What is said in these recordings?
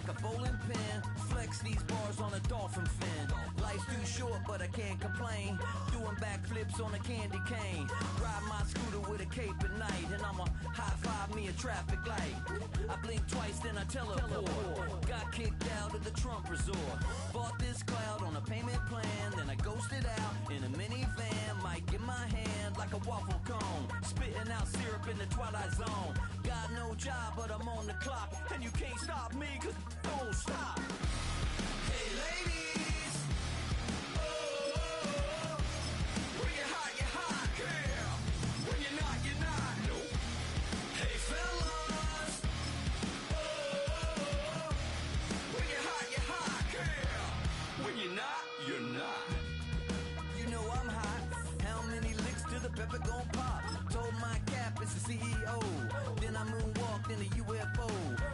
like a bowling pin. Flex these bars on a dolphin fin. Life's too short, but I can't complain. Doing backflips on a candy cane. Ride my scooter with a cape at night, and I'ma high five me a traffic light. I blink twice, then I teleport. Got kicked out of the Trump resort. Bought this cloud on a payment plan, then I ghosted out in a minivan. Might get my hand like a waffle cone, spitting out syrup in the twilight zone. Got no job, but I'm on the clock, and you can't stop me, cause don't stop. Hey ladies, oh, when you're hot, girl. When you're not, nope. Hey fellas, oh, when you're hot, girl. When you're not, you're not. You know I'm hot. How many licks till the pepper gon' pop? Told my cap it's the CEO. Then I moonwalked in a UFO.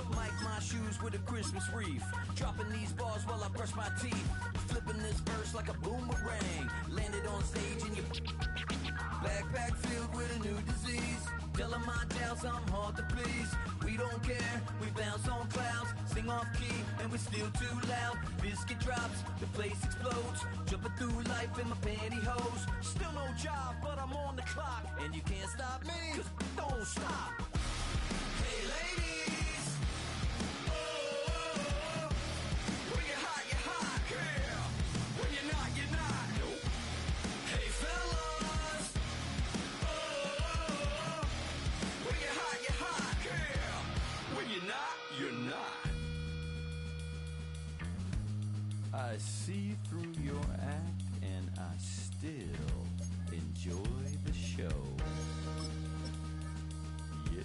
Mic my shoes with a Christmas wreath. Dropping these bars while I brush my teeth. Flipping this verse like a boomerang. Landed on stage in your backpack filled with a new disease. Telling my doubts I'm hard to please. We don't care, we bounce on clouds. Sing off key and we're still too loud. Biscuit drops, the place explodes. Jumping through life in my pantyhose. Still no job, but I'm on the clock. And you can't stop me, cause don't stop. Hey ladies, oh, when you're hot, girl. When you're not, nope. Hey fellas, oh, when you're hot, girl. When you're not, you're not. I see through your act and I still enjoy the show. Yeah.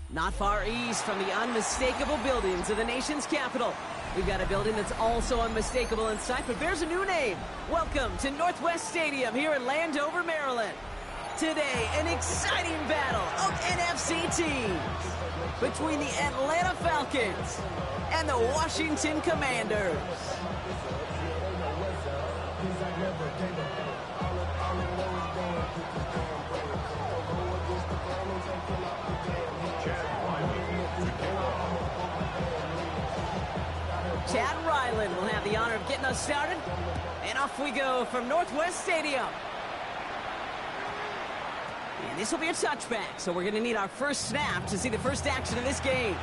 Not far east from the unmistakable buildings of the nation's capital, we've got a building that's also unmistakable in sight, but bears a new name. Welcome to Northwest Stadium here in Landover, Maryland. Today, an exciting battle of NFC teams between the Atlanta Falcons and the Washington Commanders. Chad Ryland will have the honor of getting us started. And off we go from Northwest Stadium. And this will be a touchback, so we're going to need our first snap to see the first action of this game.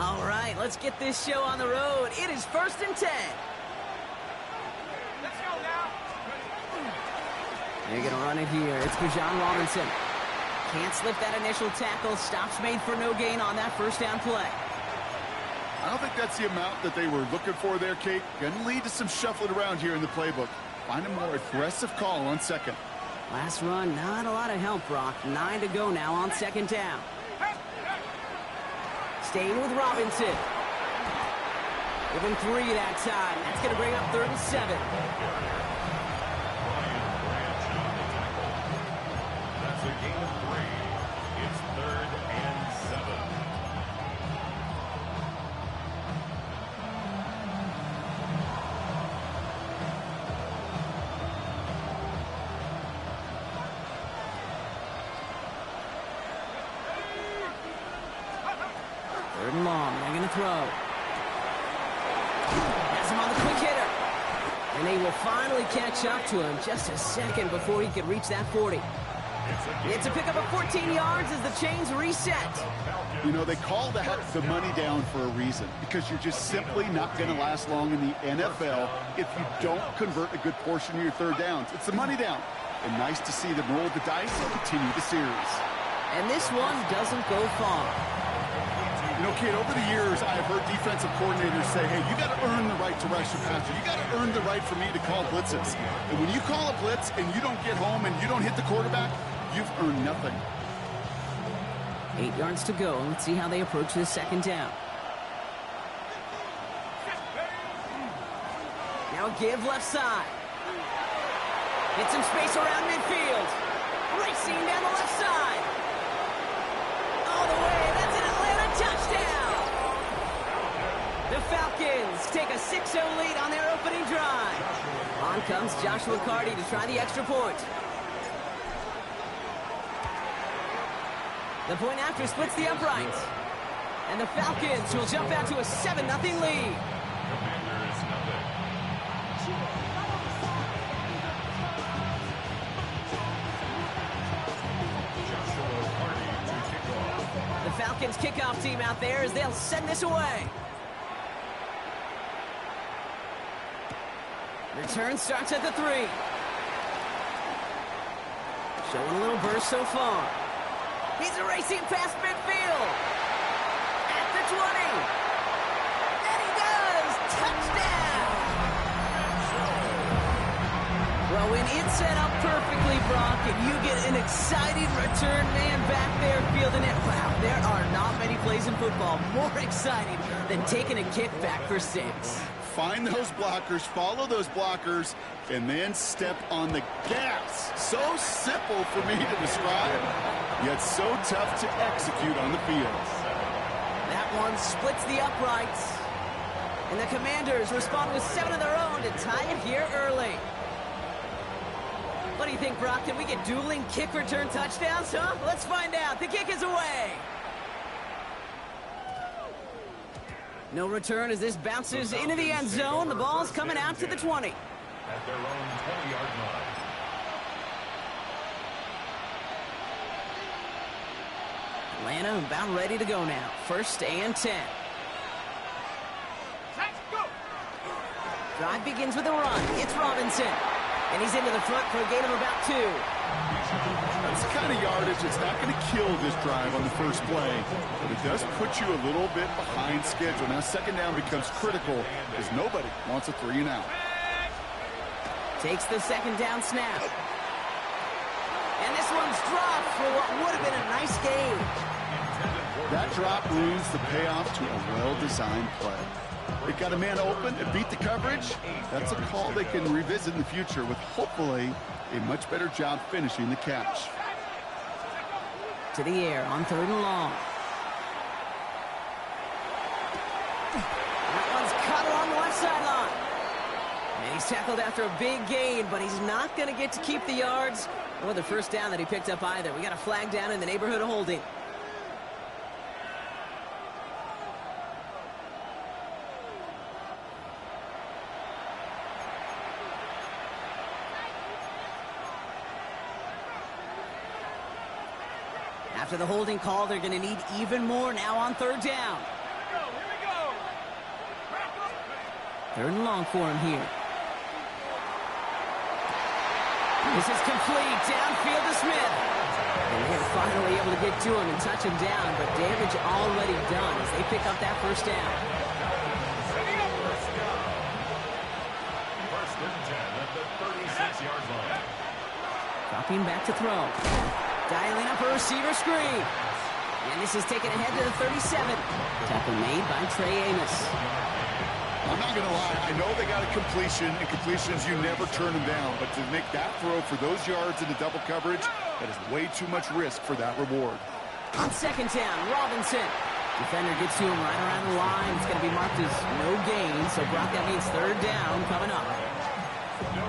All right, let's get this show on the road. It is 1st and 10. Let's go now. They're going to run it here. It's Bijan Robinson. Can't slip that initial tackle. Stops made for no gain on that first down play. I don't think that's the amount that they were looking for there, Kate. Going to lead to some shuffling around here in the playbook. Find a more aggressive call on second. Last run, not a lot of help, Brock. 9 to go now on second down. Staying with Robinson. Give him 3 that time. That's going to bring up 3rd and 7. That's a gain of 3. It's 3rd and 7. throw. Has him on the quick hitter. And they will finally catch up to him just a second before he could reach that 40. It's a pickup of 14 yards as the chains reset. You know, they call that the money down for a reason, because you're just simply not going to last long in the NFL if you don't convert a good portion of your third downs. It's the money down. And nice to see them roll the dice and continue the series. And this one doesn't go far. You know, kid, over the years, I've heard defensive coordinators say, hey, you got to earn the right to rush the passer. You got to earn the right for me to call blitzes. And when you call a blitz and you don't get home and you don't hit the quarterback, you've earned nothing. 8 yards to go. Let's see how they approach this second down. Now give left side. Get some space around midfield. Racing down the left side. All the way. That's an Atlanta touchdown. The Falcons take a 6-0 lead on their opening drive. On comes Joshua Carty to try the extra point. The point after splits the uprights. And the Falcons will jump out to a 7-0 lead. The Falcons kickoff team out there as they'll send this away. Return starts at the 3. Showing a little burst so far. He's racing past midfield. At the 20. And he does. Touchdown. Well, when it's set up perfectly, Brock, and you get an exciting return man back there fielding it, wow, there are not many plays in football more exciting than taking a kick back for 6. Find those blockers, follow those blockers, and then step on the gas. So simple for me to describe, yet so tough to execute on the field. That one splits the uprights. And the Commanders respond with 7 of their own to tie it here early. What do you think, Brock? Can we get dueling kick return touchdowns, huh? Let's find out. The kick is away. No return as this bounces into the end zone. The ball's coming out to the 20. At their own 20-yard line. Atlanta about ready to go now. 1st and 10. Drive begins with a run. It's Robinson. And he's into the front for a gain of about 2. That's the kind of yardage that's not going to kill this drive on the first play, but it does put you a little bit behind schedule. Now, second down becomes critical because nobody wants a 3 and out. Takes the second down snap. And this one's dropped for what would have been a nice gain. That drop ruins the payoff to a well-designed play. They got a man open and beat the coverage. That's a call they can revisit in the future with hopefully a much better job finishing the catch. To the air on 3rd and long. That one's cut along the left sideline. And he's tackled after a big gain, but he's not going to get to keep the yards or the first down that he picked up either. We got a flag down in the neighborhood of holding. After the holding call, they're going to need even more now on 3rd down. 3rd and long for him here. This is complete. Downfield to Smith. And they're finally able to get to him and touch him down, but damage already done as they pick up that first down. 1st and 10 at the 36-yard line. Dropping back to throw. Dialing up a receiver screen. And this is taken ahead to the 37. Tackle made by Trey Amos. I'm not going to lie. I know they got a completion, and completions, you never turn them down. But to make that throw for those yards into double coverage, that is way too much risk for that reward. On 2nd down, Robinson. Defender gets to him right around the line. It's going to be marked as no gain. So, Brock, that means 3rd down coming up.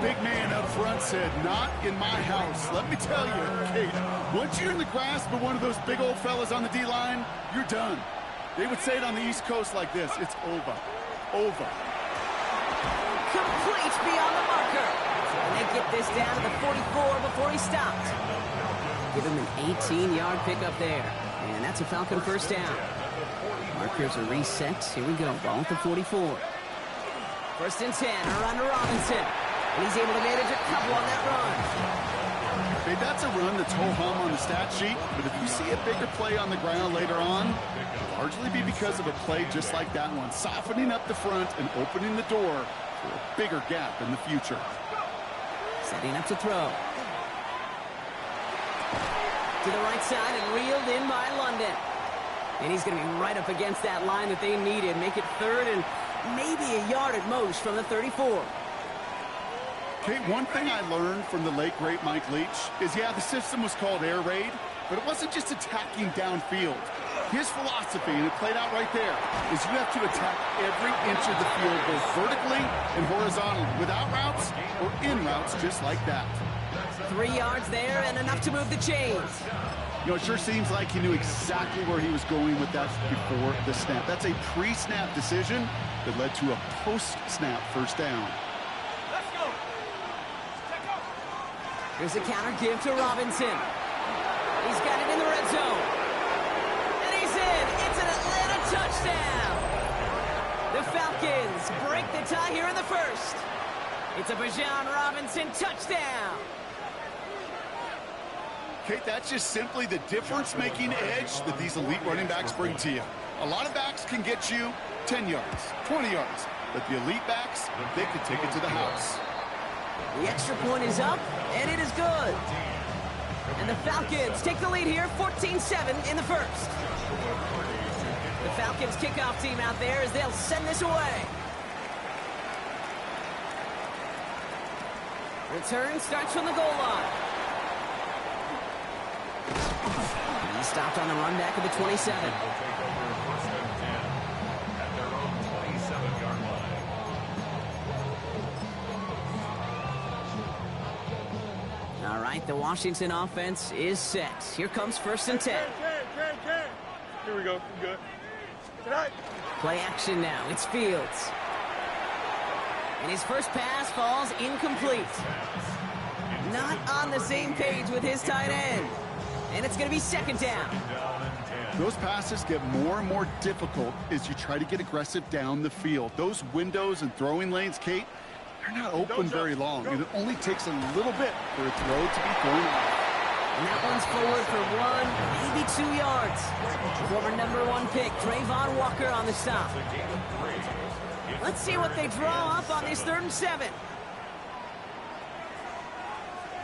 Big man up front said, not in my house. Let me tell you, Kate, once you're in the grasp of one of those big old fellas on the D-line, you're done. They would say it on the East Coast like this. It's over. Over. Complete beyond the marker. And they get this down to the 44 before he stopped. Give him an 18-yard pickup there. And that's a Falcon first down. Markers are reset. Here we go. Ball at the 44. First and 10. Around to Robinson. And he's able to manage a couple on that run. Okay, that's a run that's ho-hum on the stat sheet, but if you see a bigger play on the ground later on, it'll largely be because of a play just like that one, softening up the front and opening the door for a bigger gap in the future. Setting up to throw. To the right side and reeled in by London. And he's going to be right up against that line that they needed. Make it third and maybe a yard at most from the 34. Okay, one thing I learned from the late, great Mike Leach is, yeah, the system was called air raid, but it wasn't just attacking downfield. His philosophy, and it played out right there, is you have to attack every inch of the field, both vertically and horizontally, without routes or in routes just like that. 3 yards there and enough to move the chains. You know, it sure seems like he knew exactly where he was going with that before the snap. That's a pre-snap decision that led to a post-snap first down. Here's a counter give to Robinson. He's got it in the red zone. And he's in. It's an Atlanta touchdown. The Falcons break the tie here in the first. It's a Bijan Robinson touchdown. Kate, that's just simply the difference-making edge that these elite running backs bring to you. A lot of backs can get you 10 yards, 20 yards, but the elite backs, they can take it to the house. The extra point is up, and it is good. And the Falcons take the lead here, 14-7 in the first. The Falcons kickoff team out there as they'll send this away. Return starts from the goal line. And he stopped on the run back of the 27. All right, the Washington offense is set. Here comes first and 10. Here we go. Good. Play action now. It's Fields. And his first pass falls incomplete. Not on the same page with his tight end. And it's going to be second down. Those passes get more and more difficult as you try to get aggressive down the field. Those windows and throwing lanes, Kate, they're not open very long, and it only takes a little bit for a throw to be thrown off. And that one's forward for 1, maybe 2 yards. Former #1 pick, Trayvon Walker on the stop. Let's see what they draw up on this 3rd and 7.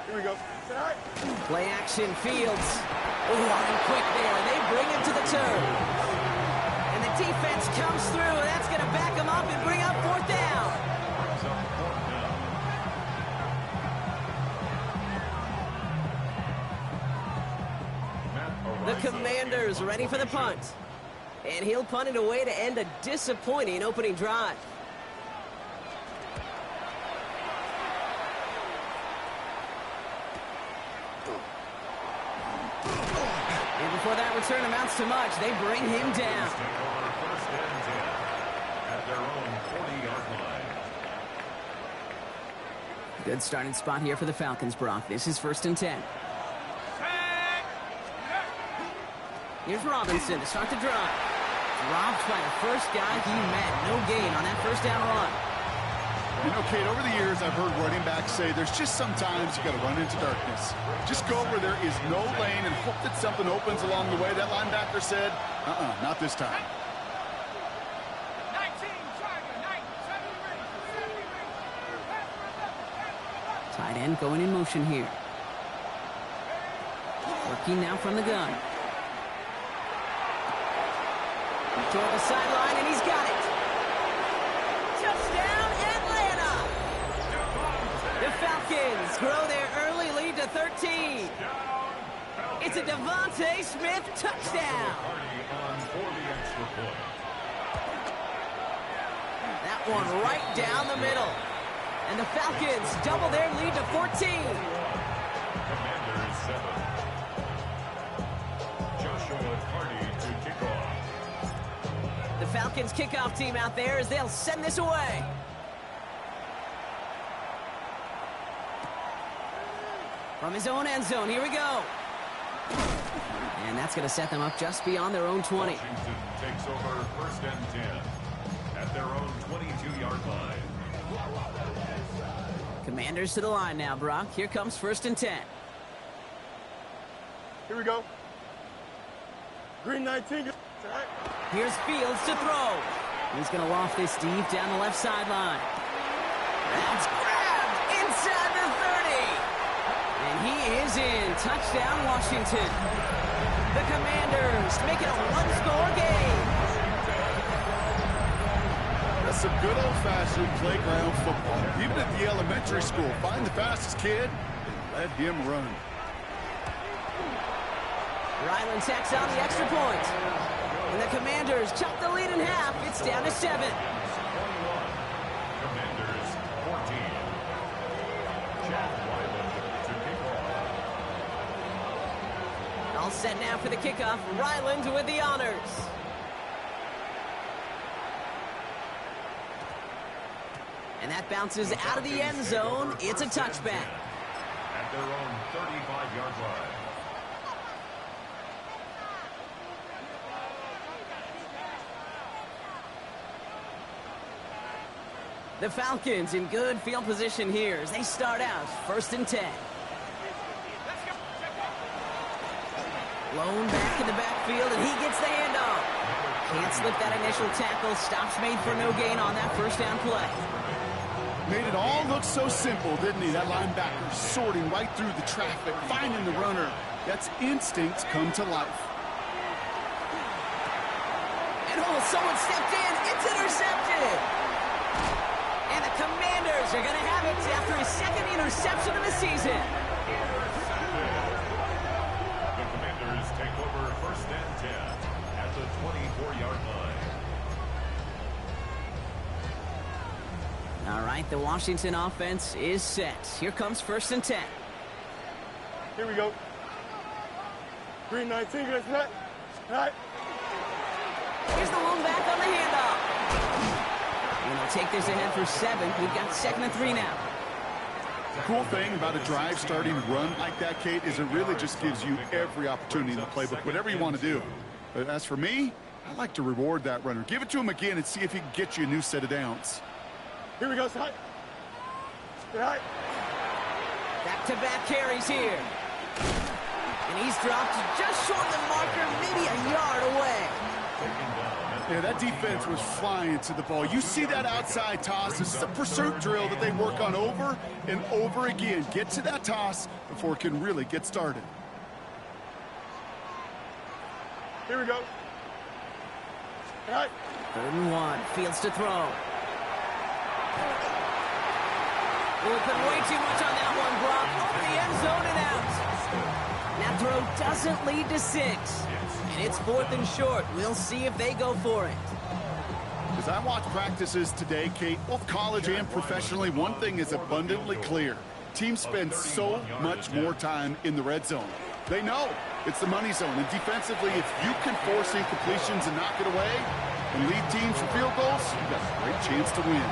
Here we go. Play action, Fields. Oh, and quick there. They bring him to the turn. And the defense comes through. That's going to back him up and bring up 4th down. The Commanders ready for the punt. And he'll punt it away to end a disappointing opening drive. And before that return amounts to much, they bring him down. First and 10 at their own 40-yard line. Good starting spot here for the Falcons, Brock. This is 1st and 10. Here's Robinson to start the drive. Dropped by the first guy he met. No gain on that first down run. You know, Kate, over the years, I've heard running backs say there's just sometimes you got to run into darkness. Just go where there is no lane and hope that something opens along the way. That linebacker said, not this time. 19, Tight end going in motion here. Working now from the gun. Toward the sideline, and he's got it. Touchdown, Atlanta! The Falcons grow their early lead to 13. It's a Devontae Smith touchdown. That one right down the middle. And the Falcons double their lead to 14. Commanders 7. Joshua Carty to kick off. The Falcons kickoff team out there as they'll send this away. From his own end zone, here we go. And that's going to set them up just beyond their own 20. Washington takes over first and 10 at their own 22-yard line. Commanders to the line now, Brock. Here comes first and 10. Here we go. Green 19. Here's Fields to throw. He's going to loft this deep down the left sideline. That's grabbed inside the 30. And he is in. Touchdown, Washington. The Commanders make it a one-score game. That's some good old-fashioned playground football. Even at the elementary school, find the fastest kid and let him run. Ryland tacks on the extra point. And the Commanders chop the lead in half. It's down to 7. Commanders 14. Chad Ryland to kick off. All set now for the kickoff. Ryland with the honors. And that bounces out of the end zone. It's a touchback. At their own 35-yard line. The Falcons in good field position here as they start out first and 10. Blown back in the backfield, and he gets the handoff. Can't slip that initial tackle. Stops made for no gain on that first down play. Made it all look so simple, didn't he? That linebacker sorting right through the traffic, finding the runner. That's instincts come to life. And someone stepped in. It's intercepted. And the Commanders are going to have it after his second interception of the season. The Commanders take over first and 10 at the 24-yard line. All right, the Washington offense is set. Here comes first and 10. Here we go. Green 19. That's that. Right. Here's the lone back on the handoff. And they'll take this ahead for 7. We've got second and 3 now. The cool thing about a drive starting run like that, Kate, is it really just gives you every opportunity in the playbook, whatever you want to do. But as for me, I like to reward that runner. Give it to him again and see if he can get you a new set of downs. Here we go, side. Right. Back-to-back carries here. And he's dropped just short of the marker, maybe a yard away. Yeah, that defense was flying to the ball. You see that outside toss. This is a pursuit drill that they work on over and over again. Get to that toss before it can really get started. Here we go. Right. 3rd and 1. Fields to throw. We'll put way too much on that one, Brock. Over the end zone and out. That throw doesn't lead to 6. And it's 4th and short. We'll see if they go for it. As I watch practices today, Kate, both college and professionally, one thing is abundantly clear. Teams spend so much more time in the red zone. They know it's the money zone. And defensively, if you can force incompletions and knock it away and lead teams for field goals, you've got a great chance to win.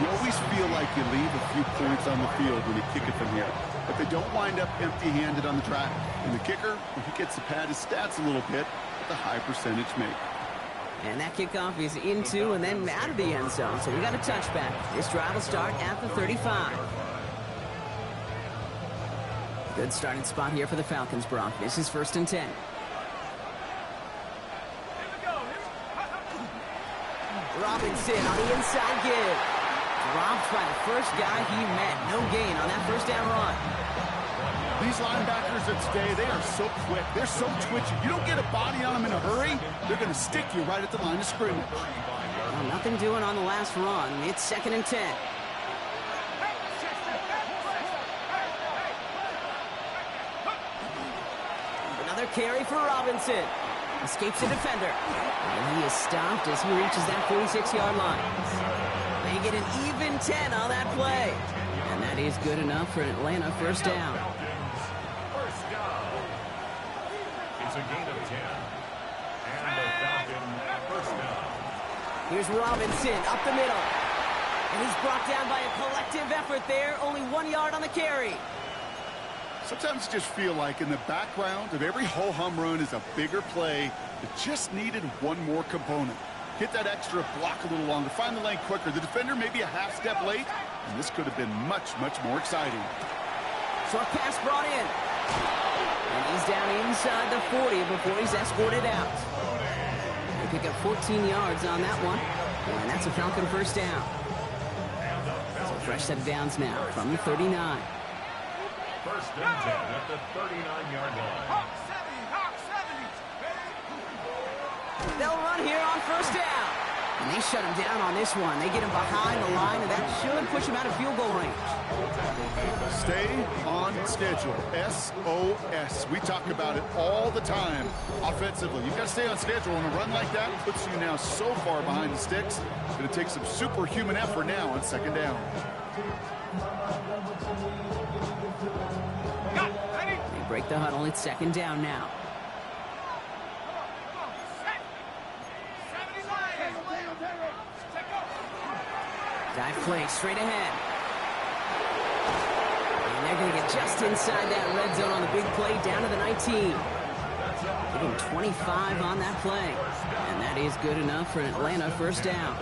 You always feel like you leave a few points on the field when you kick it from here. But they don't wind up empty-handed on the track. And the kicker, well, he gets to pad his stats a little bit with a high percentage make. And that kickoff is into and then out of the end zone. So we got a touchback. This drive will start at the 35. Good starting spot here for the Falcons, Brock. This is 1st and 10. Robinson on the inside give. Dropped by the first guy he met. No gain on that first down run. These linebackers of today, they are so quick. They're so twitchy. You don't get a body on them in a hurry, they're going to stick you right at the line of scrimmage. Well, nothing doing on the last run. It's 2nd and 10. Another carry for Robinson. Escapes the defender. And he is stopped as he reaches that 46-yard line. They get an even 10 on that play. And that is good enough for an Atlanta first down. First down. It's a gain of 10. And the Falcon first down. Here's Robinson up the middle. And he's brought down by a collective effort there. Only 1 yard on the carry. Sometimes you just feel like in the background of every ho-hum run is a bigger play that just needed one more component. Hit that extra block a little longer, find the lane quicker. The defender may be a half step late, and this could have been much, much more exciting. Short pass brought in. And he's down inside the 40 before he's escorted out. They pick up 14 yards on that one, and that's a Falcon first down. So fresh set of downs now from the 39. First and 10 at the 39-yard line. They'll run here on first down. And they shut him down on this one. They get him behind the line, and that should push him out of field goal range. Stay on schedule. SOS. We talk about it all the time offensively. You've got to stay on schedule, and a run like that puts you now so far behind the sticks. It's going to take some superhuman effort now on second down. They break the huddle. It's second down now. Dive play straight ahead. And they're going to get just inside that red zone on the big play down to the 19. Getting 25 on that play. And that is good enough for an Atlanta first down.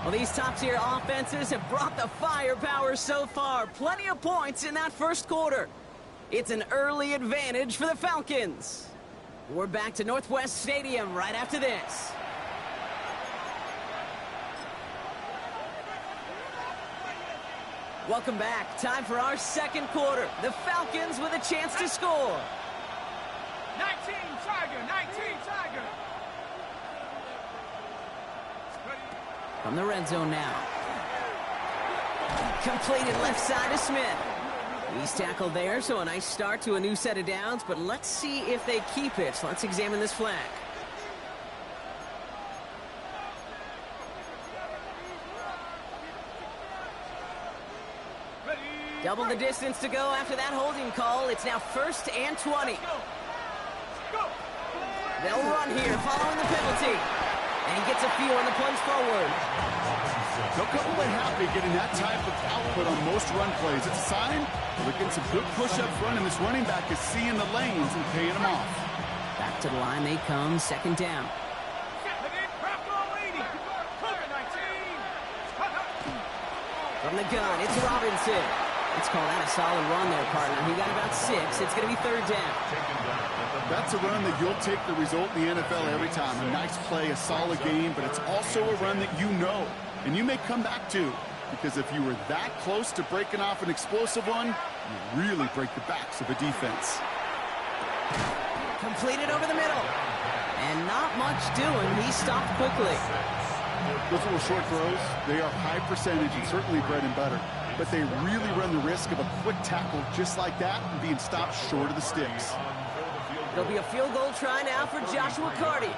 Well, these top-tier offenses have brought the firepower so far. Plenty of points in that first quarter. It's an early advantage for the Falcons. We're back to Northwest Stadium right after this. Welcome back. Time for our second quarter. The Falcons with a chance to score. 19 Tiger. From the red zone now. Completed left side to Smith. He's tackled there, so a nice start to a new set of downs, but let's see if they keep it. So let's examine this flag. Double the distance to go after that holding call. It's now 1st and 20. They'll run here following the penalty. And he gets a few on the plunge forward. They'll come away happy getting that type of output on most run plays. It's a sign that they're getting some good push up front, and this running back is seeing the lanes and paying them off. Back to the line they come, second down. From the gun, it's Robinson. Let's call that a solid run there, partner. He got about 6. It's going to be third down. That's a run that you'll take the result in the NFL every time. A nice play, a solid game, but it's also a run that you know and you may come back to, because if you were that close to breaking off an explosive one, you really break the backs of a defense. Completed over the middle. And not much doing. He stopped quickly. Those little short throws, they are high percentage and certainly bread and butter, but they really run the risk of a quick tackle just like that and being stopped short of the sticks. It'll be a field goal try now for Joshua Carty.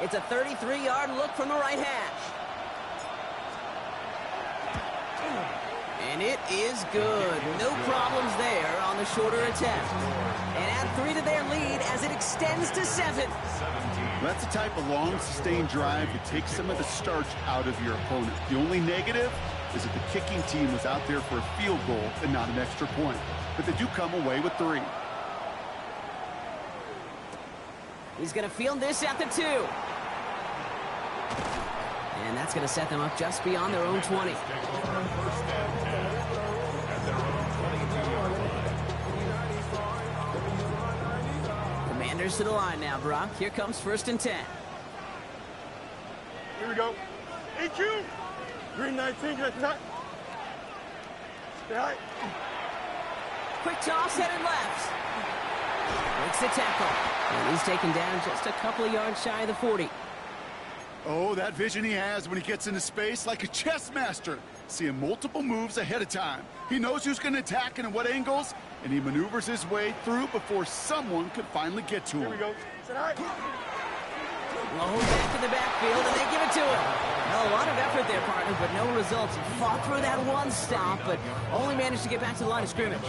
It's a 33-yard look from the right hash. And it is good. No problems there on the shorter attempt. And add 3 to their lead as it extends to 7. That's the type of long, sustained drive that takes some of the starch out of your opponent. The only negative is that the kicking team was out there for a field goal and not an extra point. But they do come away with 3. He's going to field this at the 2. And that's going to set them up just beyond their own 20. Commanders to the line now, Brock. Here comes 1st and 10. Here we go. EQ. Green 19, get a touch. Stay high. Quick toss headed left. Makes the tackle. And he's taken down just a couple of yards shy of the 40. Oh, that vision he has when he gets into space, like a chess master. Seeing multiple moves ahead of time. He knows who's going to attack and at what angles, and he maneuvers his way through before someone could finally get to him. Here we go. Sit high. Low back in the backfield, and they give it to him. Well, a lot of effort there, partner, but no results. He fought through that one stop, but only managed to get back to the line of scrimmage.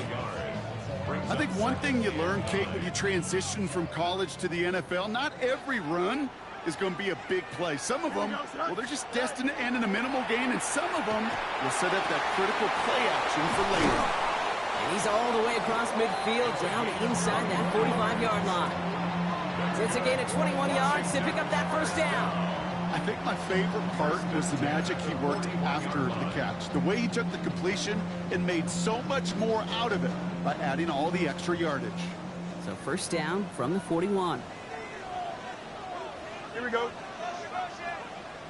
I think one thing you learn, Kate, when you transition from college to the NFL, not every run is going to be a big play. Some of them, well, they're just destined to end in a minimal gain, and some of them will set up that critical play action for later. And he's all the way across midfield, down inside that 45-yard line. It's a gain of 21 yards to pick up that first down. I think my favorite part was the magic he worked after the catch. The way he took the completion and made so much more out of it by adding all the extra yardage. So first down from the 41. Here we go.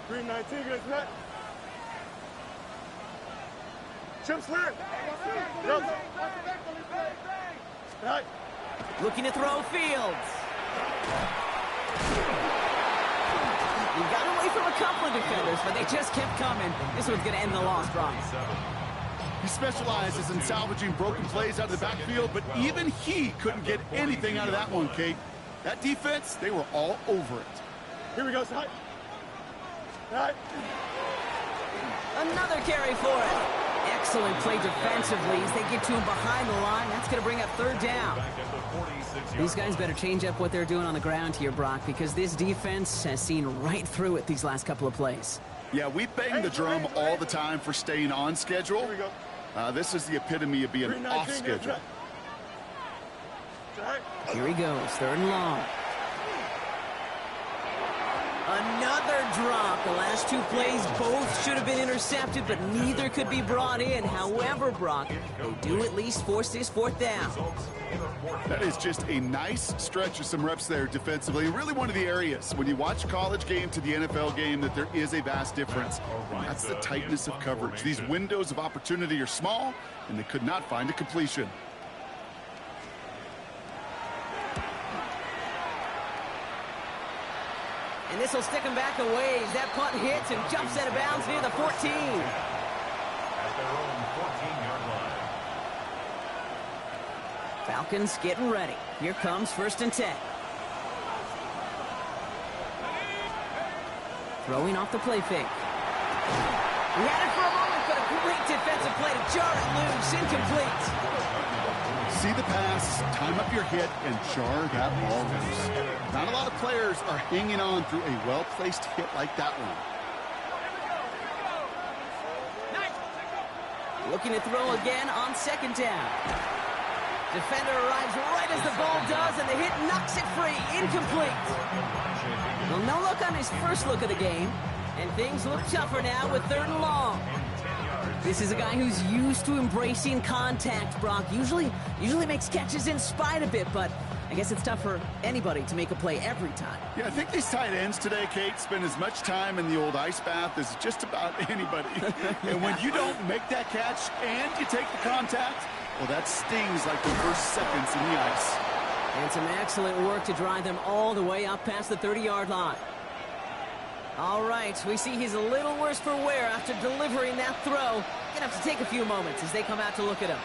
319 against net. Chip slant. Go. Right. Looking to throw Fields. He got away from a couple of defenders, but they just kept coming. This one's going to end the loss, Brock. He specializes in salvaging broken plays out of the backfield, but even he couldn't get anything out of that one, Kate. That defense, they were all over it. Here we go, side. Right. Another carry for it. Excellent play defensively as they get to him behind the line. That's going to bring up third down. These guys better change up what they're doing on the ground here, Brock, because this defense has seen right through it these last couple of plays. Yeah, we bang the drum all the time for staying on schedule. Here we go. This is the epitome of being off schedule. Here he goes, third and long. Another drop. The last two plays both should have been intercepted, but neither could be brought in. However, Brock, they do at least force this fourth down. That is just a nice stretch of some reps there defensively. Really one of the areas when you watch a college game to the NFL game that there is a vast difference. And that's the tightness of coverage. These windows of opportunity are small, and they could not find a completion. And this will stick him back a ways. That punt hits and jumps out of bounds near the 14. At their own 14-yard line. Falcons getting ready. Here comes first and 10. Throwing off the play fake. He had it for a moment, but a great defensive play to jar it loose. Incomplete. See the pass, time up your hit, and jar that ball loose. Not a lot of players are hanging on through a well-placed hit like that one. Looking to throw again on second down. Defender arrives right as the ball does, and the hit knocks it free. Incomplete. Well, no look on his first look of the game, and things look tougher now with third and long. This is a guy who's used to embracing contact, Brock. Usually makes catches in spite of it, but I guess it's tough for anybody to make a play every time. Yeah, I think these tight ends today, Kate, spend as much time in the old ice bath as just about anybody. And when you don't make that catch and you take the contact, well, that stings like the first seconds in the ice. And some excellent work to drive them all the way up past the 30-yard line. All right, we see he's a little worse for wear after delivering that throw. Gonna have to take a few moments as they come out to look at him.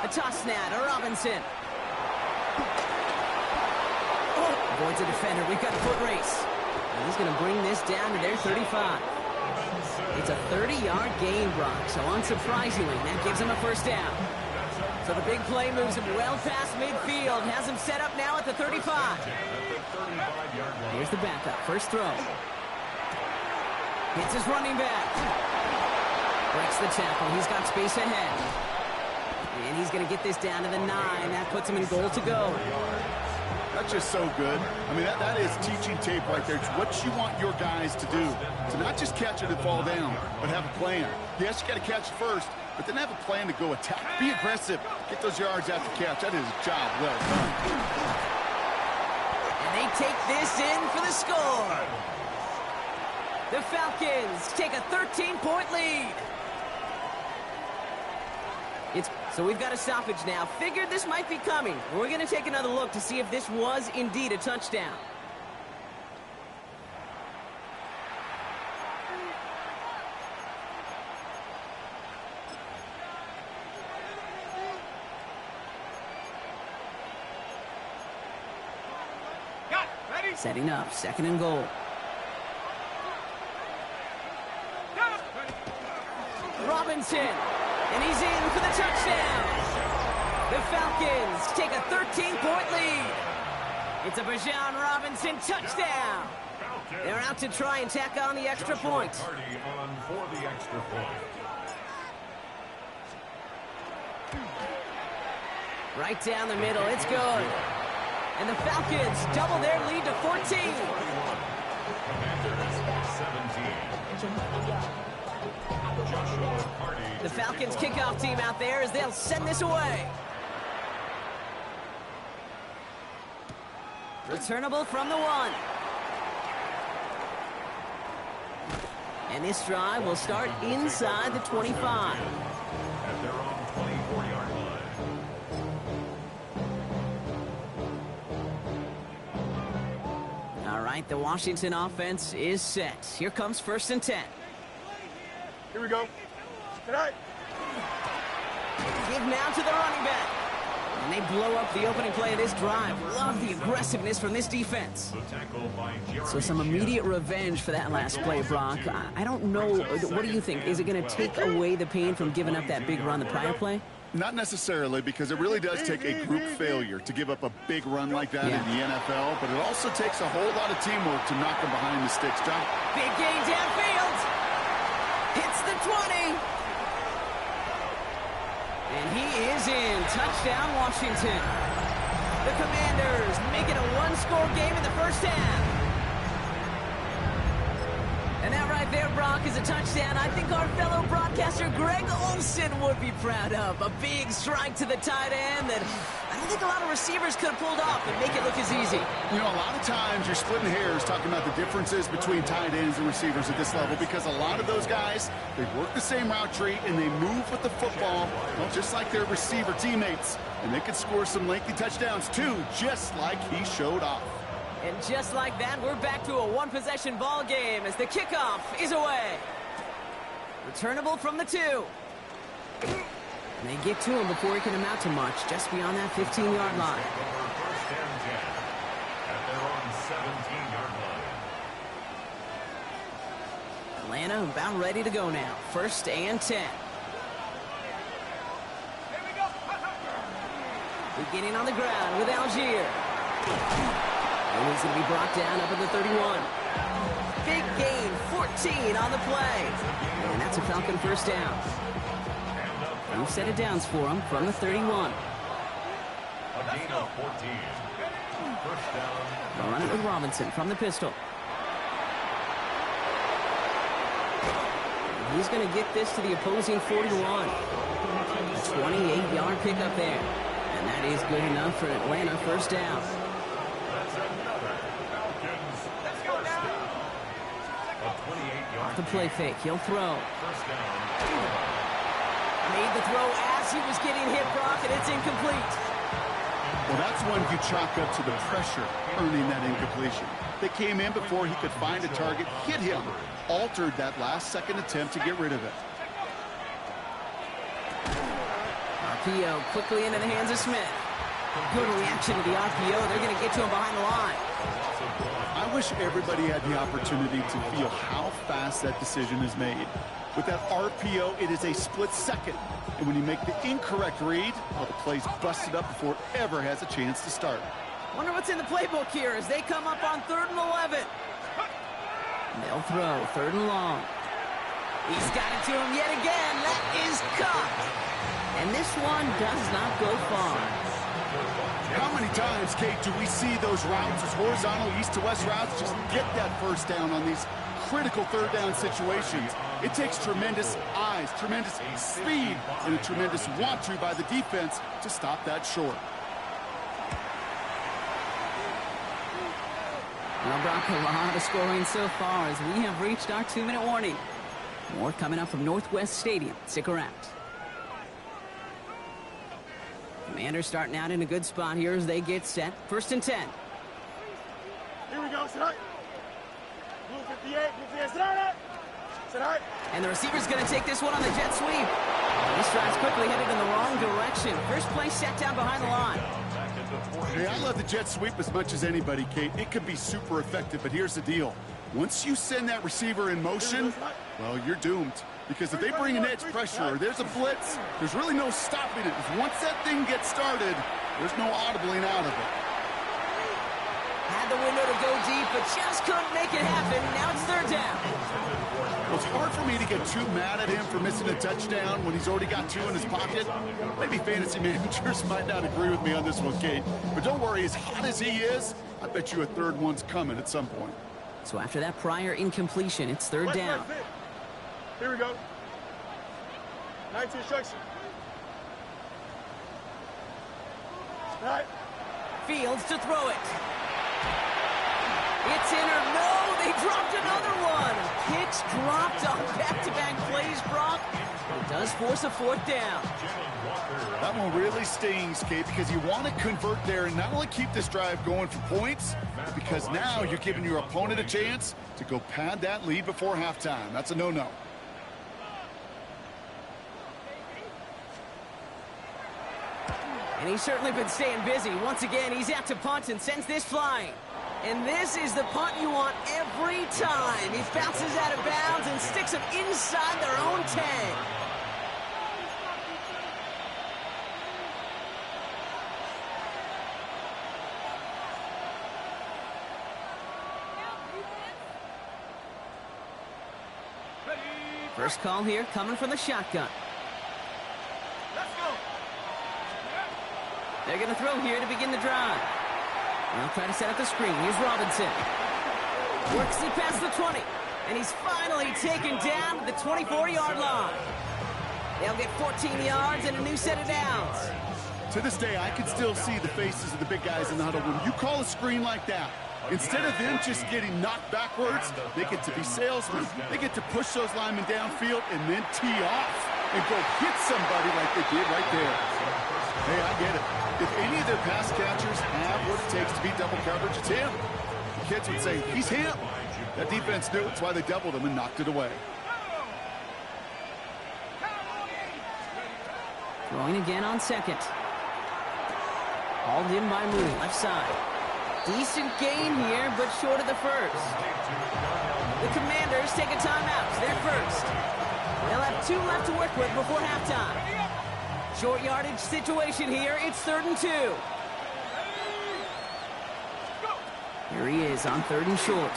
A toss snap to Robinson. Avoids a defender. We've got a foot race. And he's going to bring this down to their 35. It's a 30-yard gain, Brock, so unsurprisingly, that gives him a first down. So the big play moves him well past midfield, has him set up now at the 35. Here's the backup, first throw. Hits his running back. Breaks the tackle, he's got space ahead. And he's going to get this down to the 9. That puts him in goal to go. That's just so good. I mean, that is teaching tape right there. It's what you want your guys to do. To not just catch it and fall down, but have a plan. Yes, you got to catch it first, but then have a plan to go attack. Be aggressive. Get those yards after catch. That is a job well done. And they take this in for the score. The Falcons take a 13-point lead. So we've got a stoppage now. Figured this might be coming. We're going to take another look to see if this was indeed a touchdown. Setting up, second and goal. Robinson. And he's in for the touchdown. The Falcons take a 13-point lead. It's a Bijan Robinson touchdown. They're out to try and tack on the extra point. On for the extra point. Right down the middle, it's good. And the Falcons double their lead to 14. Commanders 17. The Falcons kickoff team out there as they'll send this away. Returnable from the 1. And this drive will start inside the 25. At their own 24-yard line. All right, the Washington offense is set. Here comes 1st and 10. Here we go. Tonight. Give now to the running back. And they blow up the opening play of this drive. Love the aggressiveness from this defense. So some immediate revenge for that last play, Brock. I don't know. What do you think? Is it going to take away the pain from giving up that big run the prior play? Not necessarily, because it really does take a group failure to give up a big run like that in the NFL, but it also takes a whole lot of teamwork to knock them behind the sticks, John. Big gain downfield. Hits the 20. And he is in. Touchdown, Washington. The Commanders make it a one-score game in the first half. And that right there, Brock, is a touchdown I think our fellow broadcaster Greg Olsen would be proud of. A big strike to the tight end that I don't think a lot of receivers could have pulled off and make it look as easy. You know, a lot of times you're splitting hairs talking about the differences between tight ends and receivers at this level, because a lot of those guys, they work the same route tree and they move with the football, well, just like their receiver teammates. And they could score some lengthy touchdowns too, just like he showed off. And just like that, we're back to a one-possession ball game as the kickoff is away. Returnable from the 2. And they get to him before he can amount to much, just beyond that 15-yard line. First and 10 at their own 17-yard line. Atlanta about ready to go now. 1st and 10. Here we go. Beginning on the ground with Algier. And he's going to be brought down up at the 31. Big gain, 14 on the play. And that's a Falcon first down. We've set it downs for him from the 31. A gain of 14. First down. They'll run it with Robinson from the pistol. He's going to get this to the opposing 41. 28-yard pickup there. And that is good enough for Atlanta first down. That's another Falcons first down. A 28-yard The play fake. He'll throw. first down. Made the throw as he was getting hit, Brock, and it's incomplete. Well, that's one you chalk up to the pressure earning that incompletion. They came in before he could find a target, hit him, altered that last-second attempt to get rid of it. RPO quickly into the hands of Smith. Good reaction to the RPO. They're going to get to him behind the line. I wish everybody had the opportunity to feel how fast that decision is made. With that RPO, it is a split second. And when you make the incorrect read, well, the play's busted up before it ever has a chance to start. Wonder what's in the playbook here as they come up on 3rd and 11. They'll throw 3rd and long. He's got it to him yet again. That is caught. And this one does not go far. How many times, Kate, do we see those routes, those horizontal east-to-west routes, just get that first down on these critical 3rd down situations? It takes tremendous eyes, tremendous speed, and a tremendous want-to by the defense to stop that short. Well, Brock, a lot of scoring so far as we have reached our 2-minute warning. More coming up from Northwest Stadium. Stick around. Commanders starting out in a good spot here as they get set. 1st and 10. Here we go. Sit high. Blue 58. Blue 58. Sit high. Sit high. And the receiver's going to take this one on the jet sweep. This drive's quickly headed in the wrong direction. First play set down behind the line. Hey, I love the jet sweep as much as anybody, Kate. It can be super effective, but here's the deal. Once you send that receiver in motion, well, you're doomed. Because if they bring an edge pressure or there's a blitz, there's really no stopping it. Once that thing gets started, there's no audibling out of it. Had the window to go deep, but just couldn't make it happen. Now it's third down. Well, it's hard for me to get too mad at him for missing a touchdown when he's already got 2 in his pocket. Maybe fantasy managers might not agree with me on this one, Kate. But don't worry, as hot as he is, I bet you a third one's coming at some point. So after that prior incompletion, it's third down. Here we go. 19 instruction. All right. Fields to throw it. It's in or no, they dropped another one. Kicks dropped on back-to-back plays, Brock. It does force a fourth down. That one really stings, Kate, because you want to convert there and not only keep this drive going for points, because now you're giving your opponent a chance to go pad that lead before halftime. That's a no-no. And he's certainly been staying busy. Once again, he's out to punt and sends this flying. And this is the punt you want every time. He bounces out of bounds and sticks them inside their own 10. First call here coming from the shotgun. They're going to throw here to begin the drive. They'll try to set up the screen. Here's Robinson. Works it past the 20. And he's finally taken down to the 24-yard line. They'll get 14 yards and a new set of downs. To this day, I can still see the faces of the big guys in the huddle. When you call a screen like that, instead of them just getting knocked backwards, they get to be salesmen. They get to push those linemen downfield and then tee off and go hit somebody like they did right there. Hey, I get it. If any of their pass catchers have what it takes to beat double coverage, it's him. The kids would say, he's him. That defense knew it's why they doubled him and knocked it away. Throwing again on second. Hauled in by Mooney, left side. Decent gain here, but short of the first. The Commanders take a timeout. They're first. They'll have 2 left to work with before halftime. Short yardage situation here. It's 3rd and 2. Here he is on 3rd and short.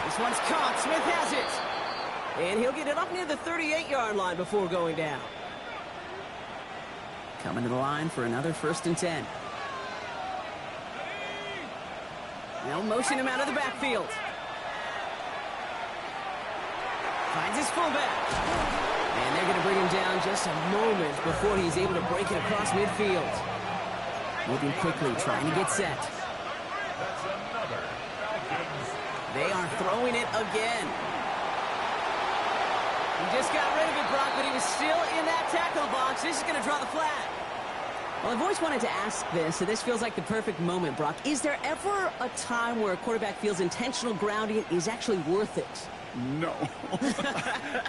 This one's caught. Smith has it. And he'll get it up near the 38-yard line before going down. Coming to the line for another 1st and 10. They'll motion him out of the backfield. Finds his fullback. And they're going to bring him down just a moment before he's able to break it across midfield. Moving quickly, trying to get set. They are throwing it again. He just got rid of it, Brock, but he was still in that tackle box. This is going to draw the flag. Well, I've always wanted to ask this, so this feels like the perfect moment, Brock. Is there ever a time where a quarterback feels intentional grounding is actually worth it? No.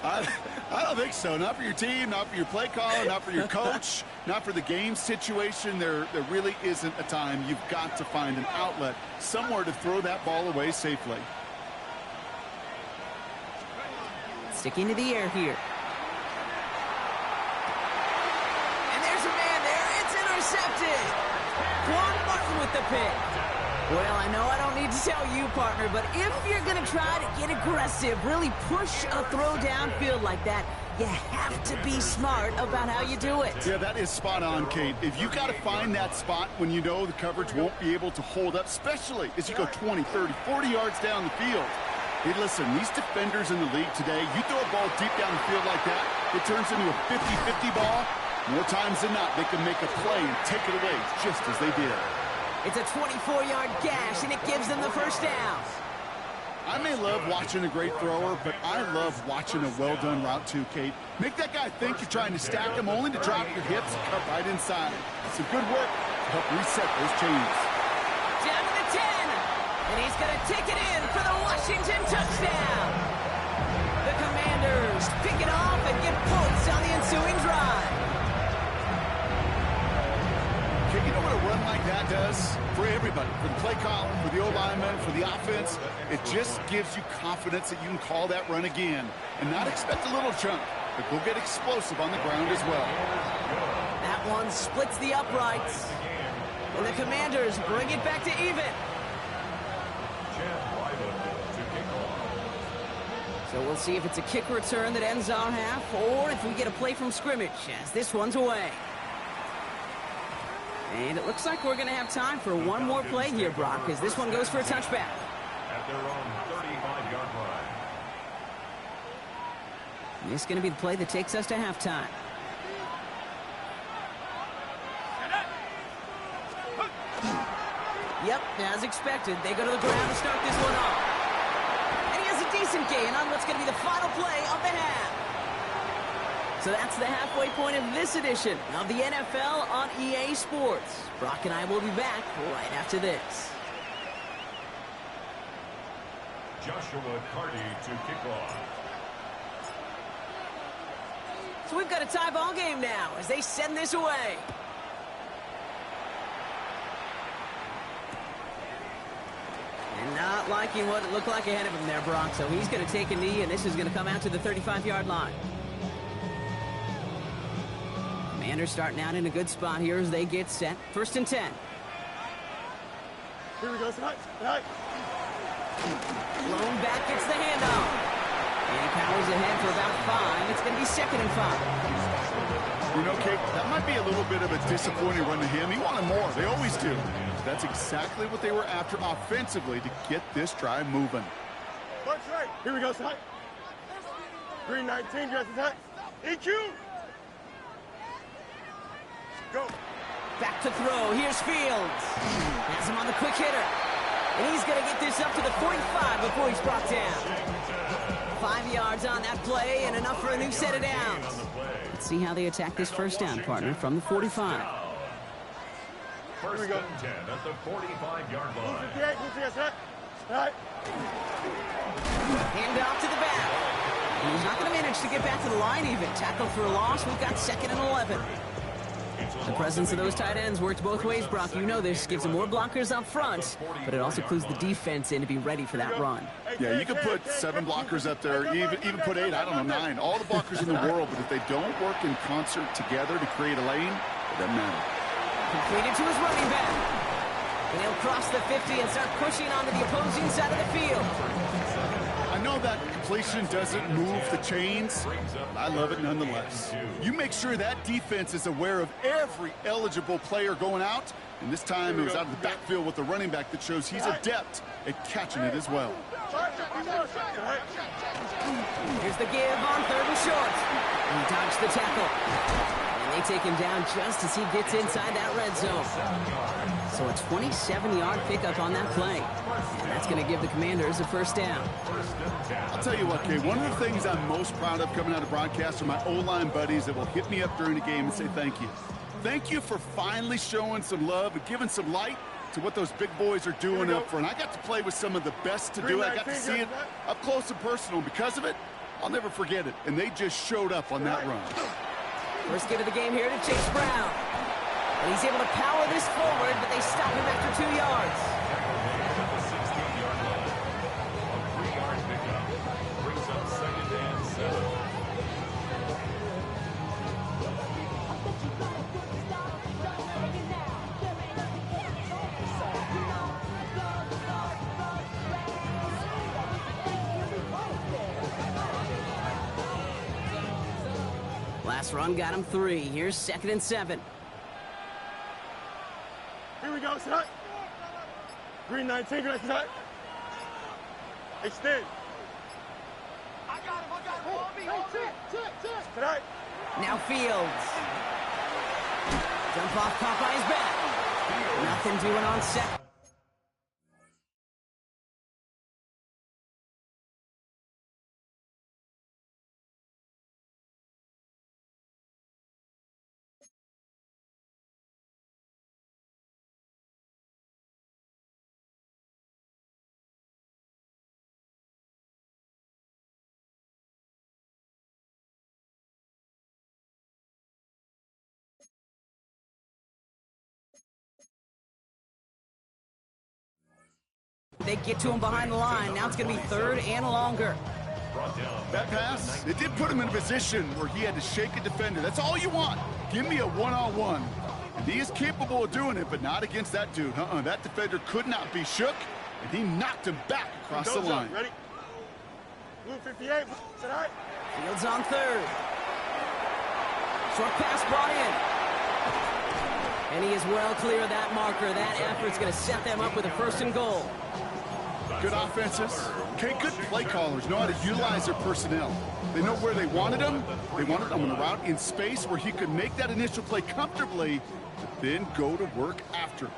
I don't think so. Not for your team, not for your play caller, not for your coach, not for the game situation. There really isn't a time. You've got to find an outlet, somewhere to throw that ball away safely. Sticking to the air here. And there's a man there. It's intercepted. Quan Martin with the pick. Well, I know I don't need to tell you, partner, but if you're going to try to get aggressive, really push a throw downfield like that, you have to be smart about how you do it. Yeah, that is spot on, Kate. If you got to find that spot when you know the coverage won't be able to hold up, especially as you go 20, 30, 40 yards down the field. Hey, listen, these defenders in the league today, you throw a ball deep down the field like that, it turns into a 50-50 ball. More times than not, they can make a play and take it away just as they did. It's a 24-yard gash, and it gives them the first down. I may love watching a great thrower, but I love watching a well-done route too, Kate. Make that guy think you're trying to stack him, only to drop your hips and cut right inside. Some good work to help reset those chains. Down to the 10, and he's going to take it in for the Washington touchdown. The Commanders pick it off and get points on the ensuing drive. You know what a run like that does for every everybody, for the play column, for the O-linemen, for the offense. It just gives you confidence that you can call that run again and not expect a little chunk, but go get explosive on the ground as well. That one splits the uprights. And the Commanders bring it back to even. So we'll see if it's a kick return that ends our half or if we get a play from scrimmage as this one's away. And it looks like we're going to have time for one more play here, Brock, as this one goes for a touchback. At their own 35-yard line. This is going to be the play that takes us to halftime. Yep, as expected, they go to the ground to start this one off. And he has a decent gain on what's going to be the final play of the half. So that's the halfway point of this edition of the NFL on EA Sports. Brock and I will be back right after this. Joshua Carty to kick off. So we've got a tie ball game now as they send this away. And not liking what it looked like ahead of him there, Brock. So he's going to take a knee, and this is going to come out to the 35-yard line. Commanders starting out in a good spot here as they get set. 1st and 10. Here we go. Tonight. Blown back gets the handoff. And he powers ahead for about 5. It's going to be 2nd and 5. You know, Kate, that might be a little bit of a disappointing run to him. He wanted more. They always do. That's exactly what they were after offensively to get this drive moving. Punch right. Here we go. Tonight. Green 19. Dress tonight. EQ. Go. Back to throw. Here's Fields. Has him on the quick hitter. And he's going to get this up to the 45 before he's brought down. 5 yards on that play and enough for a new set of downs. Let's see how they attack this first down, partner, from the 45. First and 10 at the 45-yard line. Right. Hand off to the back. And he's not going to manage to get back to the line even. Tackle for a loss. We've got 2nd and 11. The presence of those tight ends works both ways, Brock. You know this. Gives them more blockers up front, but it also clues the defense in to be ready for that run. Yeah, you can put 7 blockers up there, even put 8, I don't know, 9. All the blockers in the world, but if they don't work in concert together to create a lane, it doesn't matter. Completed to his running back. And he'll cross the 50 and start pushing onto the opposing side of the field. I know that completion doesn't move the chains, but I love it nonetheless. You make sure that defense is aware of every eligible player going out, and this time it was out of the backfield with the running back that shows he's adept at catching it as well. Here's the give on 3rd and short. He dodged the tackle. And they take him down just as he gets inside that red zone. So a 27-yard pickup on that play. And that's going to give the Commanders a first down. I'll tell you what, Kay, one of the things I'm most proud of coming out of broadcast are my O-line buddies that will hit me up during the game and say thank you. Thank you for finally showing some love and giving some light to what those big boys are doing up front. I got to play with some of the best to do it. I got to see it up close and personal. Because of it, I'll never forget it. And they just showed up on that run. First give of the game here to Chase Brown. And he's able to power this forward, but they stop him after 2 yards. Brings up 2nd and 7. Last run got him 3. Here's 2nd and 7. Here we go, tonight. Green 19, dress tonight. Extend. I got him. Hold me. Tonight. Now Fields. Jump off Popeye's back. Nothing doing on 2nd. They get to him behind the line. Now it's going to be 3rd and longer. That pass, it did put him in a position where he had to shake a defender. That's all you want. Give me a one-on-one. And he is capable of doing it, but not against that dude. That defender could not be shook, and he knocked him back across the line. Ready? Blue 58. Set high. Fields on 3rd. Short pass brought in. And he is well clear of that marker. That effort's going to set them up with a 1st and goal. Good offenses. Okay, good play callers know how to utilize their personnel. They know where they wanted him. They wanted him on a route in space where he could make that initial play comfortably, but then go to work after.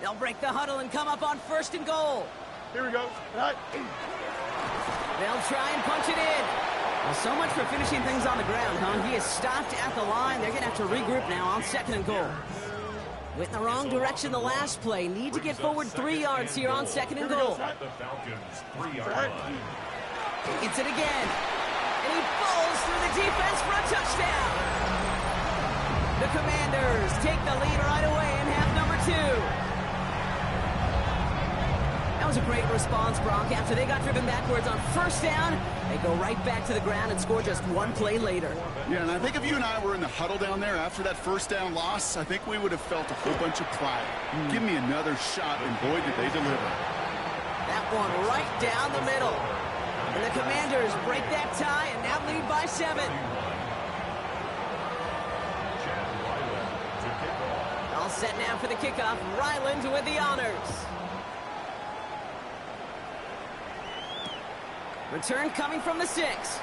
They'll break the huddle and come up on 1st and goal. Here we go. Right. They'll try and punch it in. Well, so much for finishing things on the ground, huh? He is stopped at the line. They're going to have to regroup now on 2nd and goal. Went in the wrong direction the last play. Need to get forward 3 yards here on 2nd and goal. The Falcons 3-yard line. Gets it again. And he falls through the defense for a touchdown. The Commanders take the lead right away in half number 2. That was a great response, Brock. After they got driven backwards on 1st down, they go right back to the ground and score just 1 play later. Yeah, and I think if you and I were in the huddle down there after that 1st down loss, I think we would have felt a whole bunch of pride. Give me another shot, and boy, did they deliver. That one right down the middle. And the Commanders break that tie and now lead by 7. All set now for the kickoff. Ryland with the honors. Return coming from the 6.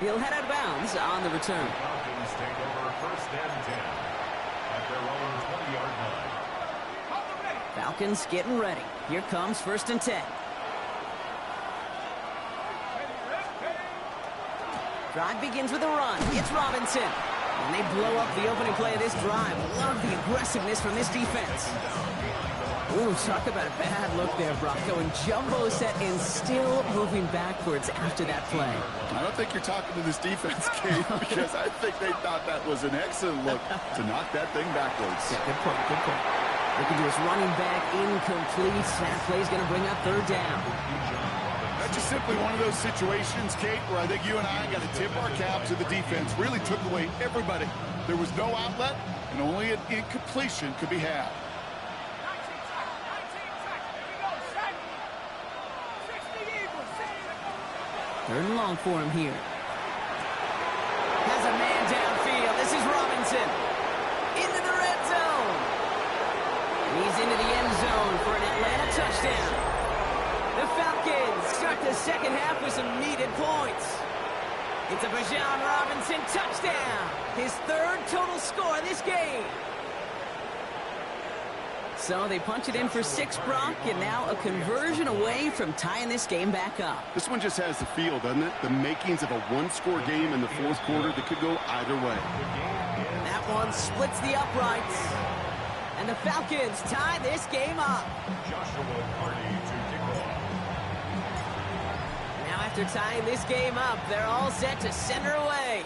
He'll head out of bounds on the return. Falcons take over 1st and 10 at their own 20-yard line. Falcons getting ready. Here comes 1st and 10. Drive begins with a run. It's Robinson. And they blow up the opening play of this drive. Love the aggressiveness from this defense. Ooh, talk about a bad look there, Brock. Going jumbo set and still moving backwards after that play. I don't think you're talking to this defense, Kate, because I think they thought that was an excellent look to knock that thing backwards. Yeah, good point, good point. Looking to his running back, incomplete. That play's going to bring up 3rd down. That's just simply one of those situations, Kate, where I think you and I got to tip our cap to the defense. Really took away everybody. There was no outlet, and only an incompletion could be had. 3rd and long for him here. Has a man downfield. This is Robinson. Into the red zone. And he's into the end zone for an Atlanta touchdown. The Falcons start the 2nd half with some needed points. It's a Bijan Robinson touchdown. His 3rd total score in this game. So they punch it in for 6, Brock, and now a conversion away from tying this game back up. This one just has the feel, doesn't it? The makings of a 1-score game in the 4th quarter that could go either way. That one splits the uprights. And the Falcons tie this game up. Joshua Party to kick off. Now after tying this game up, they're all set to send her away.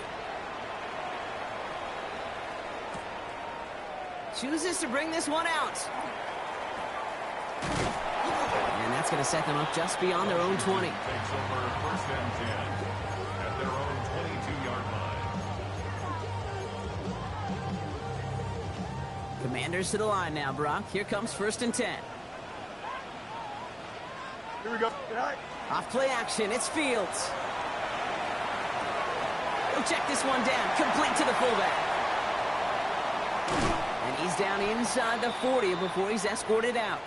Chooses to bring this one out. And that's going to set them up just beyond their own 20. Takes over 1st and 10 at their own 22-yard line. Commanders to the line now, Brock. Here comes 1st and 10. Here we go. Good night. Off play action. It's Fields. He'll check this one down. Complete to the fullback. And he's down inside the 40 before he's escorted out.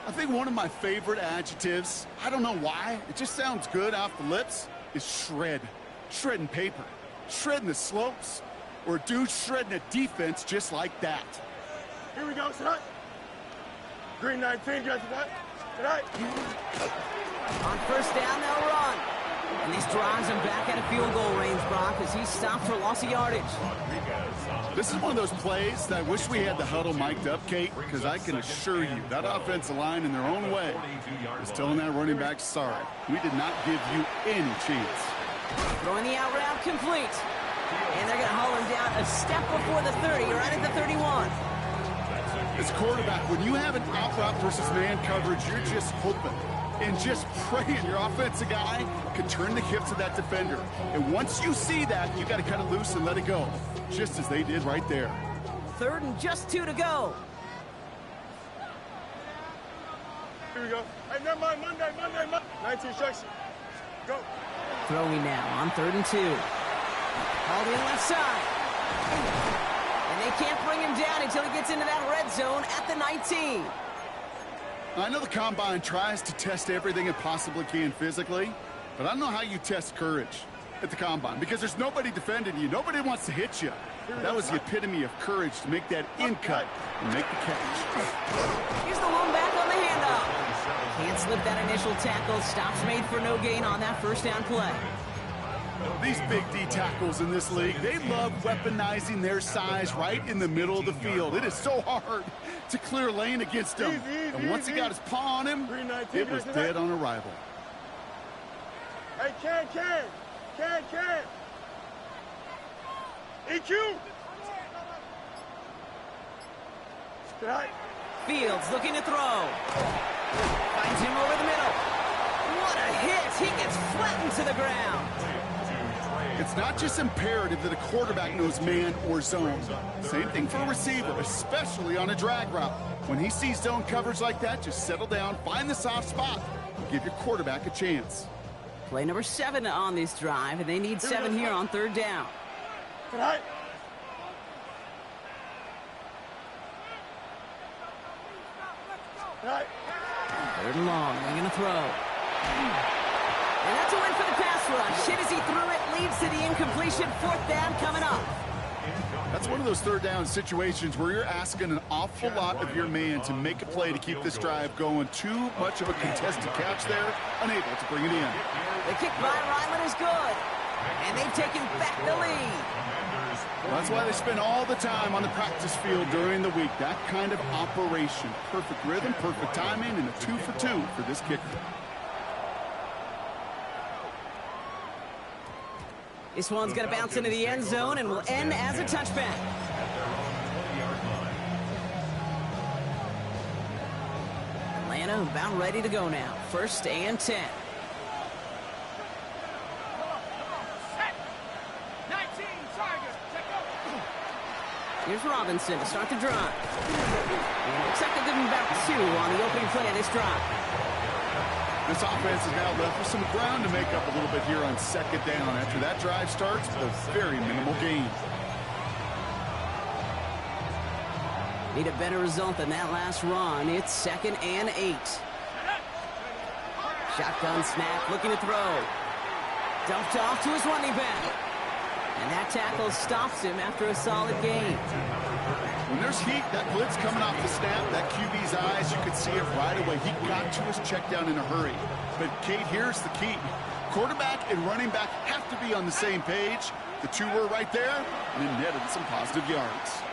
I think one of my favorite adjectives, I don't know why, it just sounds good off the lips, is shred. Shredding paper. Shredding the slopes. Or a dude shredding a defense just like that. Here we go. Set up. Green 19. Guys, tonight. On 1st down, they'll run. And this drives him back out of field goal range, Brock, as he stopped for loss of yardage. This is one of those plays that I wish we had the huddle mic'd up, Kate, because I can assure you that offensive line in their own way is telling that running back, sorry, we did not give you any chance. Throwing the out route complete. And they're going to haul him down a step before the 30, right at the 31. As a quarterback, when you have an out-route versus man coverage, you're just hoping and just praying your offensive guy can turn the hips of that defender. And once you see that, you got to cut it loose and let it go, just as they did right there. 3rd and just 2 to go. Here we go. Hey, never mind. Monday. 19 instruction. Go. Throwing now on 3rd and 2. Called in left side. And they can't bring him down until he gets into that red zone at the 19. I know the combine tries to test everything it possibly can physically, but I don't know how you test courage at the combine because there's nobody defending you. Nobody wants to hit you. That was the epitome of courage to make that in cut and make the catch. Here's the one back on the handoff. Can't slip that initial tackle. Stops made for no gain on that 1st down play. These big D tackles in this league, they love weaponizing their size right in the middle of the field. It is so hard to clear lane against them. And once he got his paw on him, it was dead on arrival. Hey, Can. EQ. Right. Fields looking to throw. Finds him over the middle. What a hit. He gets flattened to the ground. It's not just imperative that a quarterback knows man or zone. Same thing for a receiver, especially on a drag route. When he sees zone coverage like that, just settle down, find the soft spot, and give your quarterback a chance. Play number 7 on this drive, and they need 7 here on 3rd down. Right. Right. 3rd and long. They're going to throw. And that's a win for the pass rush. Hit as he threw it, leads to the incompletion. 4th down coming up. That's one of those 3rd down situations where you're asking an awful lot of your man to make a play to keep this drive going. Too much of a contested catch there, unable to bring it in. The kick by Ryland is good. And they've taken back the lead. Well, that's why they spend all the time on the practice field during the week. That kind of operation. Perfect rhythm, perfect timing, and a 2 for 2 for this kicker. This one's going to bounce into the end zone and will end as a touchback. Atlanta about ready to go now. 1st and 10. Here's Robinson to start the drive. And looks like they'll give him about 2 on the opening play of this drive. This offense is now left with some ground to make up a little bit here on 2nd down. After that drive starts with a very minimal gain. Need a better result than that last run. It's 2nd and 8. Shotgun snap, looking to throw. Dumped off to his running back. And that tackle stops him after a solid gain. When there's heat, that blitz coming off the snap, that QB's eyes, you could see it right away. He got to his check down in a hurry. But, Kate, here's the key. Quarterback and running back have to be on the same page. The 2 were right there, and it netted some positive yards.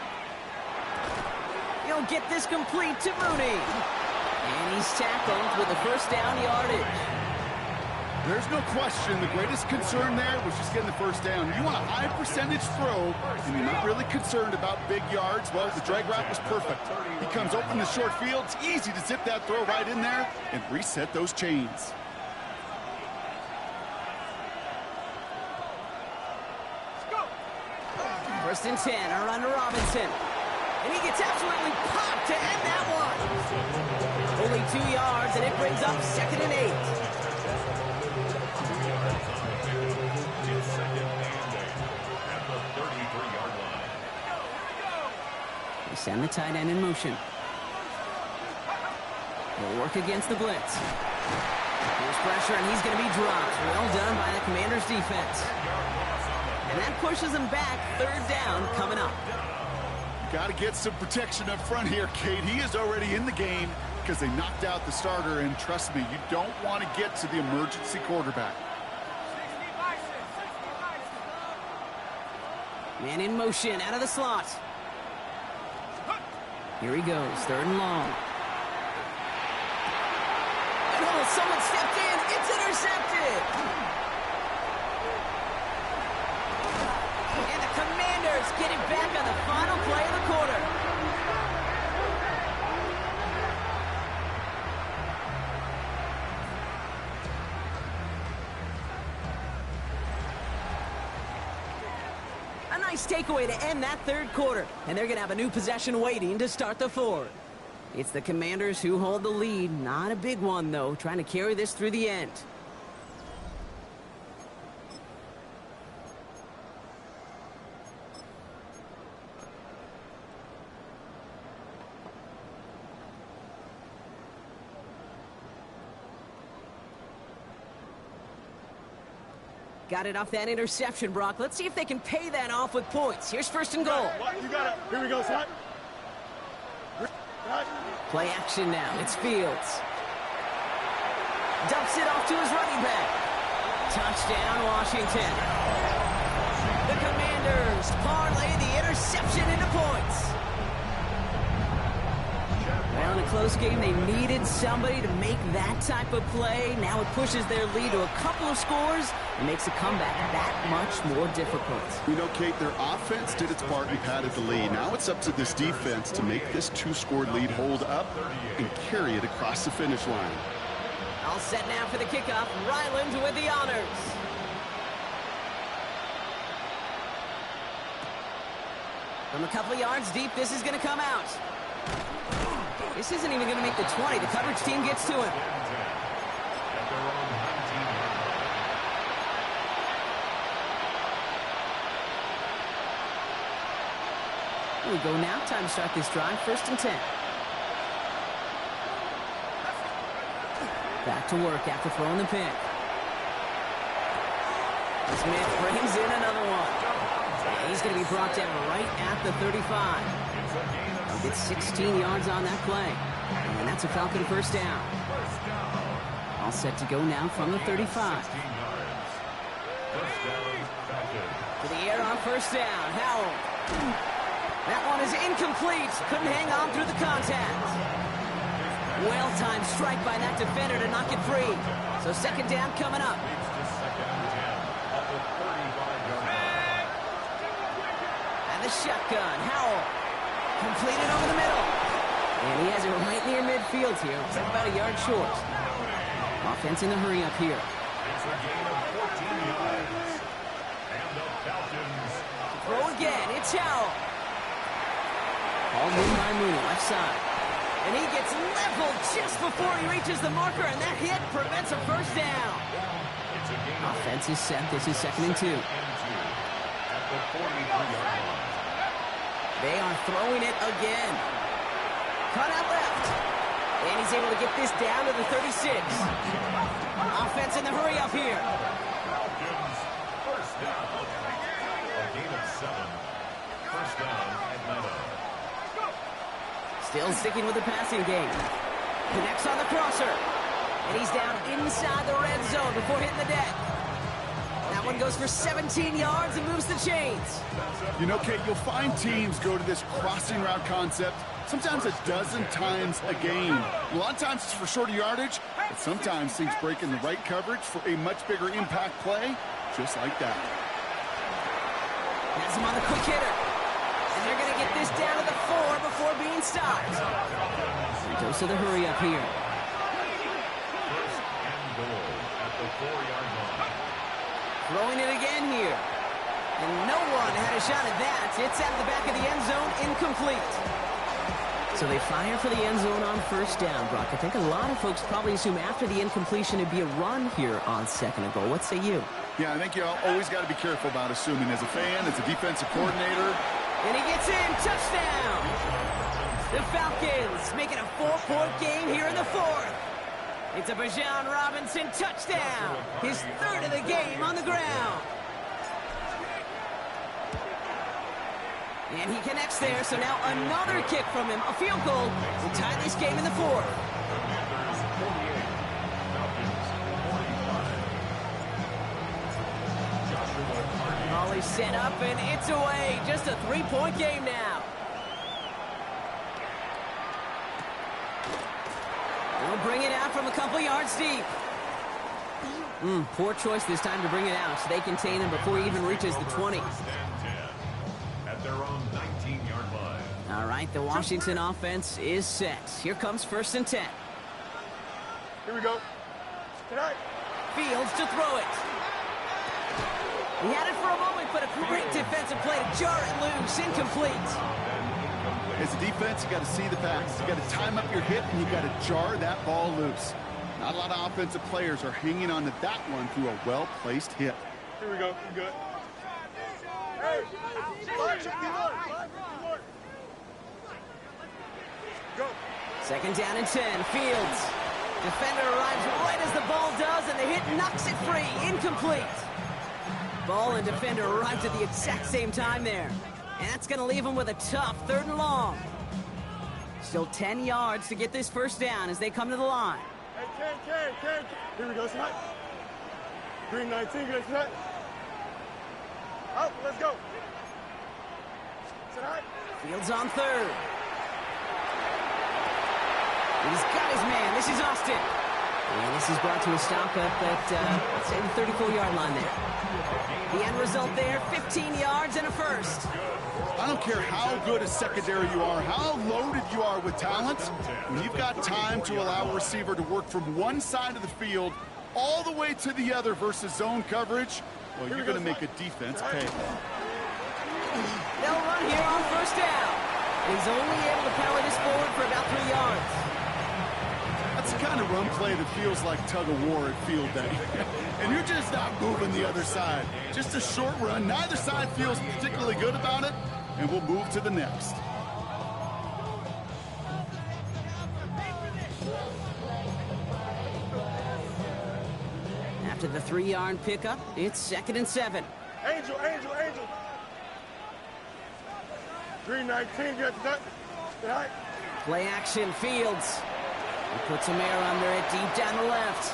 He'll get this complete to Mooney. And he's tackled with the 1st down yardage. There's no question the greatest concern there was just getting the 1st down. You want a high percentage throw, and you're not really concerned about big yards. Well, the drag route was perfect. He comes open in the short field. It's easy to zip that throw right in there and reset those chains. First and 10, a run to Robinson. And he gets absolutely popped to end that one. Only 2 yards, and it brings up 2nd and 8. Send the tight end in motion. He'll work against the blitz. Here's pressure, and he's going to be dropped. Well done by the Commanders' defense. And that pushes him back. 3rd down coming up. Got to get some protection up front here, Kate. He is already in the game because they knocked out the starter, and trust me, you don't want to get to the emergency quarterback. Man in motion, out of the slot. Here he goes, 3rd and long. And oh, someone stepped in. It's intercepted. And the Commanders get it back on the final play of the quarter. Nice takeaway to end that third quarter. And they're going to have a new possession waiting to start the fourth. It's the Commanders who hold the lead. Not a big one, though, trying to carry this through the end. Got it off that interception, Brock. Let's see if they can pay that off with points. Here's first and goal. You got it. Here we go, son. Play action now. It's Fields. Dumps it off to his running back. Touchdown, Washington. The Commanders parlay the interception into points. Well, in a close game, they needed somebody to make that type of play. Now it pushes their lead to a couple of scores and makes a comeback that much more difficult. You know, Kate, their offense did its part and padded the lead. Now it's up to this defense to make this two-score lead hold up and carry it across the finish line. All set now for the kickoff. Ryland with the honors. From a couple of yards deep, this is going to come out. This isn't even going to make the 20. The coverage team gets to him. Here we go now. Time to start this drive. First and 10. Back to work after throwing the pick. Smith brings in another one. And he's going to be brought down right at the 35. He'll get 16 yards on that play. And that's a Falcon first down. All set to go now from the 35. To the air on first down. Howell. That one is incomplete. Couldn't hang on through the contact. Well-timed strike by that defender to knock it free. So second down coming up. And the shotgun. Howell. Completed over the middle. And he has it right near midfield here. It's about a yard short. Offense in the hurry up here. It's a gain of 14 yards. And the Falcons. Throw again. It's Howell. All in by Mooney, left side. And he gets leveled just before he reaches the marker, and that hit prevents a first down. Offense is set. This is second and 2. At the 43-yard line. They are throwing it again. Cut out left. And he's able to get this down to the 36. Offense in the hurry up here. Falcons, first down. A gain of 7. First down, Atlanta. Still sticking with the passing game. Connects on the crosser. And he's down inside the red zone before hitting the deck. That one goes for 17 yards and moves the chains. You know, Kate, you'll find teams go to this crossing route concept sometimes a dozen times a game. A lot of times it's for shorter yardage, but sometimes teams break in the right coverage for a much bigger impact play, just like that. Has him on the quick hitter. And they're going to get this down to the 4 before being stopped. He goes to the hurry up here. First and goal at the 4-yard line. Throwing it again here. And no one had a shot at that. It's out of the back of the end zone, incomplete. So they fire for the end zone on first down, Brock. I think a lot of folks probably assume after the incompletion it'd be a run here on second and goal. What say you? Yeah, I think you always got to be careful about assuming as a fan, as a defensive coordinator. And he gets in. Touchdown. The Falcons making a 4-point game here in the fourth. It's a Bijan Robinson touchdown. His third of the game on the ground. And he connects there, so now another kick from him. A field goal to tie this game in the fourth. Commanders 48, Falcons 45. Joshua Carney. Ollie set up, and it's away. Just a 3-point game now. They'll bring it out from a couple yards deep. Poor choice this time to bring it out. So they contain him before he even reaches the 20. First and 10 at their own 19-yard line. All right, the Washington offense is set. Here comes first and 10. Here we go. Tonight. Fields to throw it. He had it for a moment, but a great defensive play to jar it loose. Incomplete. As a defense, you got to see the pass. You got to time up your hit, and you got to jar that ball loose. Not a lot of offensive players are hanging on to that one through a well-placed hit. Here we go. You good? Hey, line check the one. Go. Second down and 10. Fields. Defender arrives right as the ball does, and the hit knocks it free. Incomplete. Ball and defender arrived at the exact same time there. And that's going to leave him with a tough 3rd and long. Still 10 yards to get this first down as they come to the line. Hey, Ken. Here we go, Snot. Green 19, good, Snot. Out, let's go. Snot. Fields on 3rd. He's got his man. This is Austin. And this is brought to a stop up at, let's say, the 34-yard line there. The end result there, 15 yards and a first. I don't care how good a secondary you are, how loaded you are with talent, when you've got time to allow a receiver to work from one side of the field all the way to the other versus zone coverage, well, you're going to make a defense pay. They'll run here on first down. He's only able to power this forward for about 3 yards. That's the kind of run play that feels like tug-of-war at field day. And you're just not moving the other side. Just a short run. Neither side feels particularly good about it, and we'll move to the next. After the 3-yard pickup, it's 2nd and 7. Angel. Green 19, good, Snot. Snot. Play action, Fields. He puts some air under it deep down the left.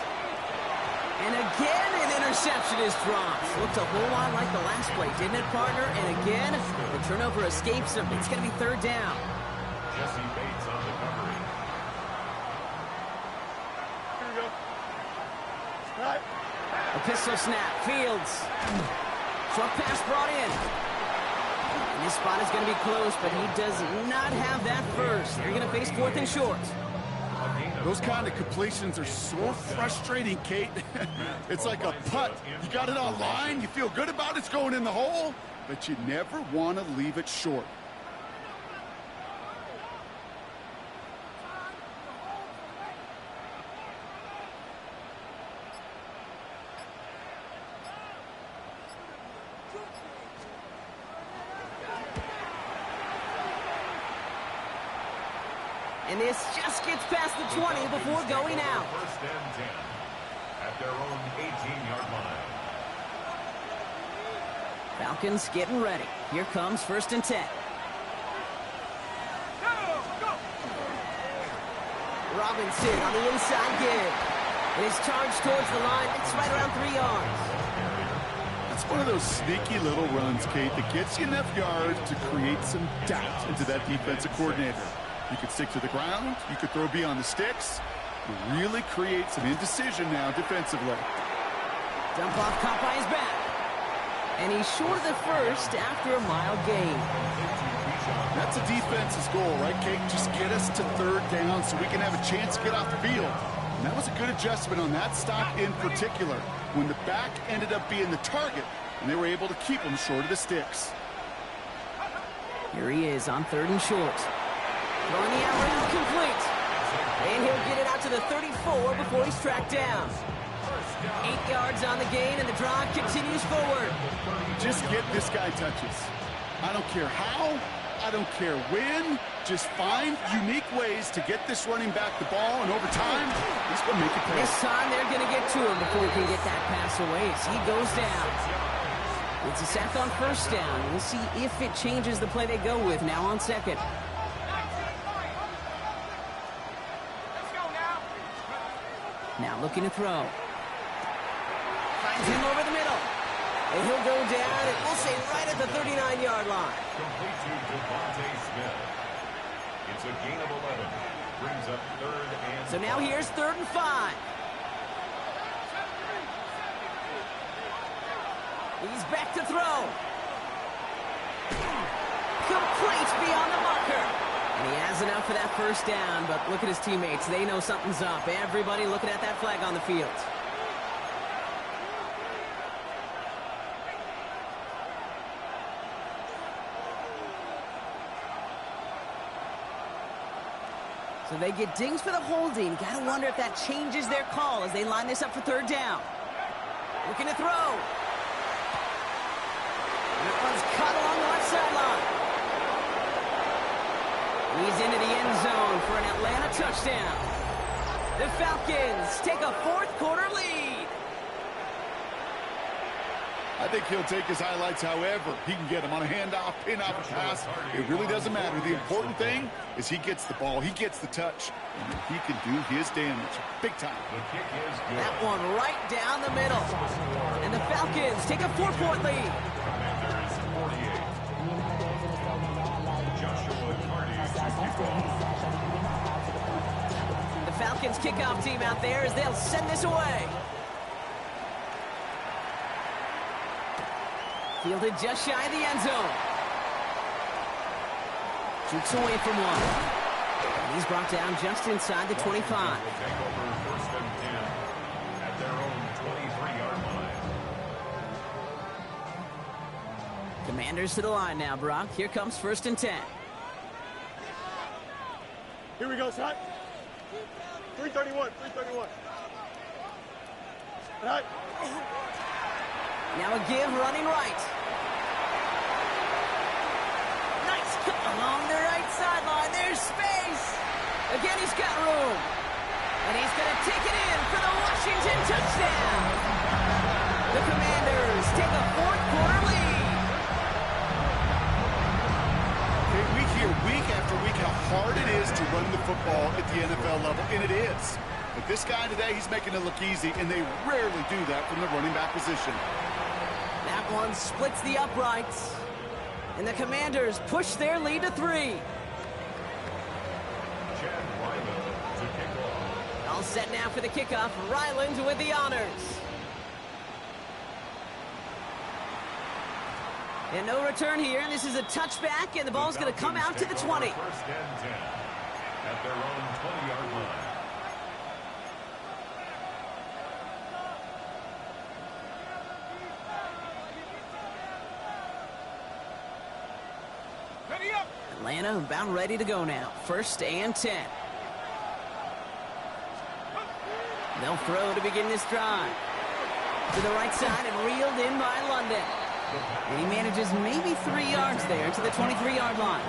And again, an interception is dropped. Looked a whole lot like the last play, didn't it, partner? And again, the turnover escapes him. It's going to be 3rd down. Jesse Bates on the coverage. Here we go. Snot. A pistol snap, Fields. Short pass brought in. And this spot is going to be close, but he does not have that first. They're going to face 4th and short. Those kind of completions are so frustrating, Kate. It's like a putt. You got it on line, you feel good about it's going in the hole, but you never want to leave it short. And this just gets past the 20 before going out. First and 10 at their own 18-yard line. Falcons getting ready. Here comes 1st and 10. Robinson on the inside give. And his charge towards the line. It's right around 3 yards. That's one of those sneaky little runs, Kate, that gets you enough yards to create some doubt into that defensive coordinator. You could stick to the ground. You could throw beyond the sticks. You really create some indecision now defensively. Dump off caught by his back. And he's short of the first after a mile gain. That's a defense's goal, right, Kate? Just get us to 3rd down so we can have a chance to get off the field. And that was a good adjustment on that stop in particular, when the back ended up being the target, and they were able to keep him short of the sticks. Here he is on 3rd and short. Throwing the out route complete. And he'll get it out to the 34 before he's tracked down. 8 yards on the gain, and the drive continues forward. Just get this guy touches. I don't care how, I don't care when. Just find unique ways to get this running back the ball, and over time, he's going to make it pay. This time they're going to get to him before he can get that pass away as he goes down. It's a sack on 1st down. We'll see if it changes the play they go with now on 2nd. Now looking to throw. Finds him over the middle. And he'll go down, and we'll say right at the 39-yard line. Complete to Devontae Smith. It's a gain of 11. Brings up 3rd and So now here's 3rd and 5. He's back to throw. Complete beyond the marker. And he has enough for that first down, but look at his teammates. They know something's up. Everybody looking at that flag on the field. So they get dings for the holding. Got to wonder if that changes their call as they line this up for third down. Looking to throw. That one's caught along the left sideline. He's into the end zone for an Atlanta touchdown. The Falcons take a fourth-quarter lead. I think he'll take his highlights however he can get them on a handoff, pin-off, a pass. It really doesn't matter. The important thing is he gets the ball, he gets the touch, and he can do his damage big time. That one right down the middle. And the Falcons take a 4-point lead. The Falcons kickoff team out there as they'll send this away. Fielded just shy of the end zone. Shoots away from one. And he's brought down just inside the 25. Take over first and 10 at their own 23-yard line. Commanders to the line now, Brock. Here comes first and 10. Here we go, son. 331, 331. All right. Now a give running right. Nice cut along the right sideline. There's space. Again, he's got room. And he's going to take it in for the Washington touchdown. The Commanders take a fourth-quarter lead. Okay, we hear week after week how hard it is to run the football at the NFL level, and it is. But this guy today, he's making it look easy, and they rarely do that from the running back position. That one splits the uprights. And the Commanders push their lead to 3. All set now for the kickoff. Ryland with the honors. And no return here. This is a touchback, and the ball's going to come out to the 20. First and 10 at their own 20-yard line. Atlanta about ready to go now. First and 10. They'll throw to begin this drive. To the right side and reeled in by London. And he manages maybe 3 yards there to the 23-yard line.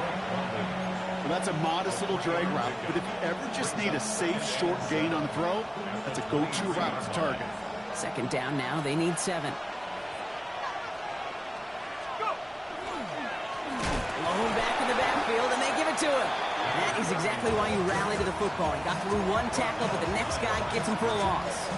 Well, that's a modest little drag route, but if you ever just need a safe, short gain on the throw, that's a go-to route to target. Second down now. They need 7. Low back in the backfield, and they give it to him. That is exactly why you rally to the football. He got through one tackle, but the next guy gets him for a loss.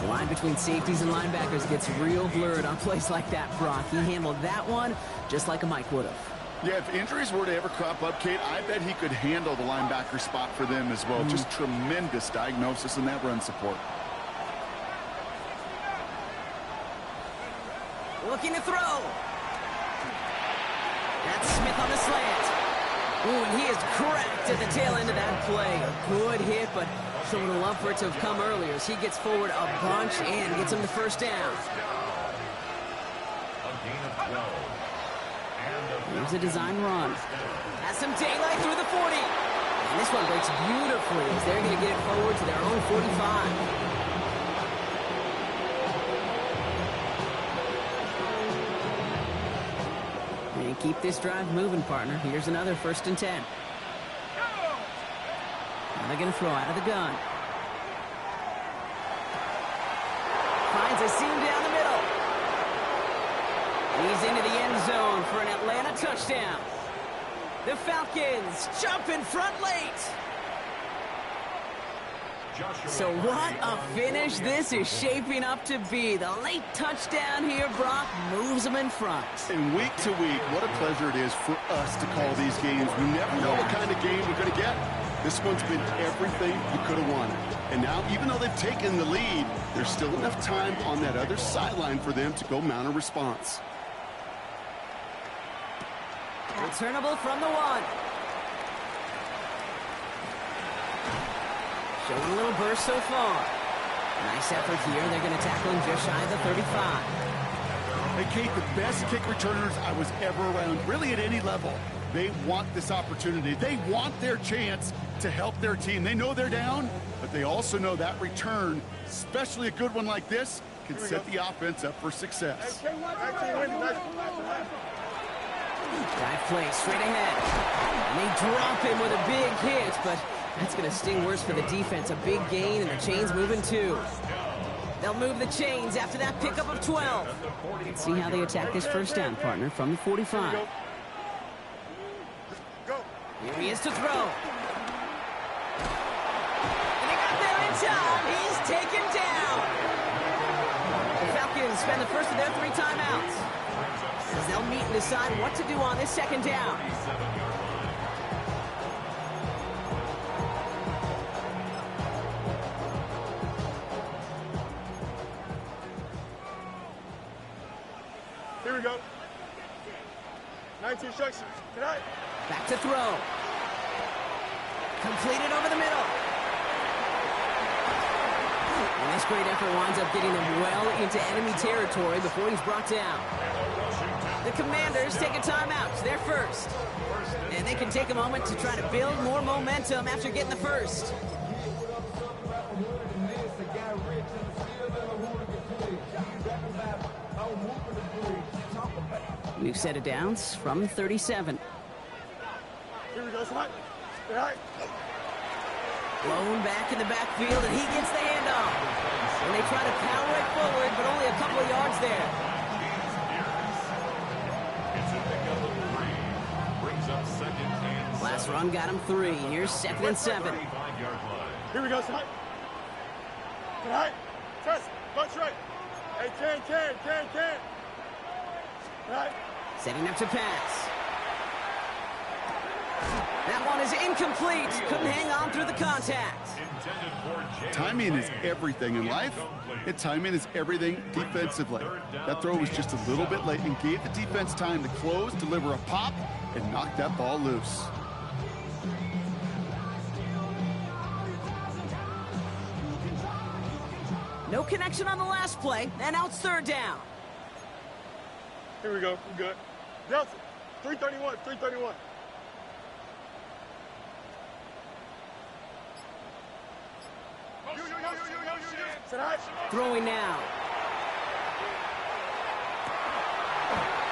The line between safeties and linebackers gets real blurred on plays like that, Brock. He handled that one just like a Mike would have. Yeah, if injuries were to ever crop up, Kate, I bet he could handle the linebacker spot for them as well. Just tremendous diagnosis in that run support. Looking to throw. That's Smith on the slant. Ooh, and he is cracked at the tail end of that play. A good hit, but someone would love for it to have come earlier as he gets forward a bunch and gets him the first down. A gain of 12. Here's a design run. Has some daylight through the 40. And this one breaks beautifully as they're going to get it forward to their own 45. And keep this drive moving, partner. Here's another first and 10. Now they're going to throw out of the gun. Finds a seam down the middle. He's into the end zone for an Atlanta touchdown. The Falcons jump in front late. So what a finish this is shaping up to be. The late touchdown here, Brock, moves them in front. And week to week, what a pleasure it is for us to call these games. We never know what kind of game we're going to get. This one's been everything you could have wanted. And now, even though they've taken the lead, there's still enough time on that other sideline for them to go mount a response. Returnable from the 1. Showing a little burst so far. Nice effort here. They're going to tackle him just shy of the 35. Hey, Kate, the best kick returners I was ever around, really at any level, They want this opportunity. They want their chance to help their team. They know they're down, but they also know that return, especially a good one like this, can set the offense up for success. Dive play straight ahead. And they drop him with a big hit, but that's going to sting worse for the defense. A big gain, and the chains moving too. They'll move the chains after that pickup of 12. Let's see how they attack this first down, partner, from the 45. Here he is to throw. And he got there in time. He's taken down. The Falcons spend the first of their 3 timeouts, as they'll meet and decide what to do on this second down. Here we go. 19 instructions. Tonight. Back to throw. Completed over the middle. And this great effort winds up getting them well into enemy territory before he's brought down. The Commanders take a timeout. It's their first. And they can take a moment to try to build more momentum after getting the first. New set of downs from 37. Here we go, tonight. Tonight. Blown back in the backfield, and he gets the handoff. And they try to power it forward, but only a couple of yards there. Last run got him 3. Here's 2nd and 7. Here we go, tonight. Tonight. Test. Bunch right. Hey, can. Tonight. Setting up to pass. That one is incomplete. Couldn't hang on through the contact. Timing is everything in life, and timing is everything defensively. That throw was just a little bit late and gave the defense time to close, deliver a pop, and knock that ball loose. No connection on the last play, and now it's 3rd down. Here we go. We're good. Delta. 331. Throwing now.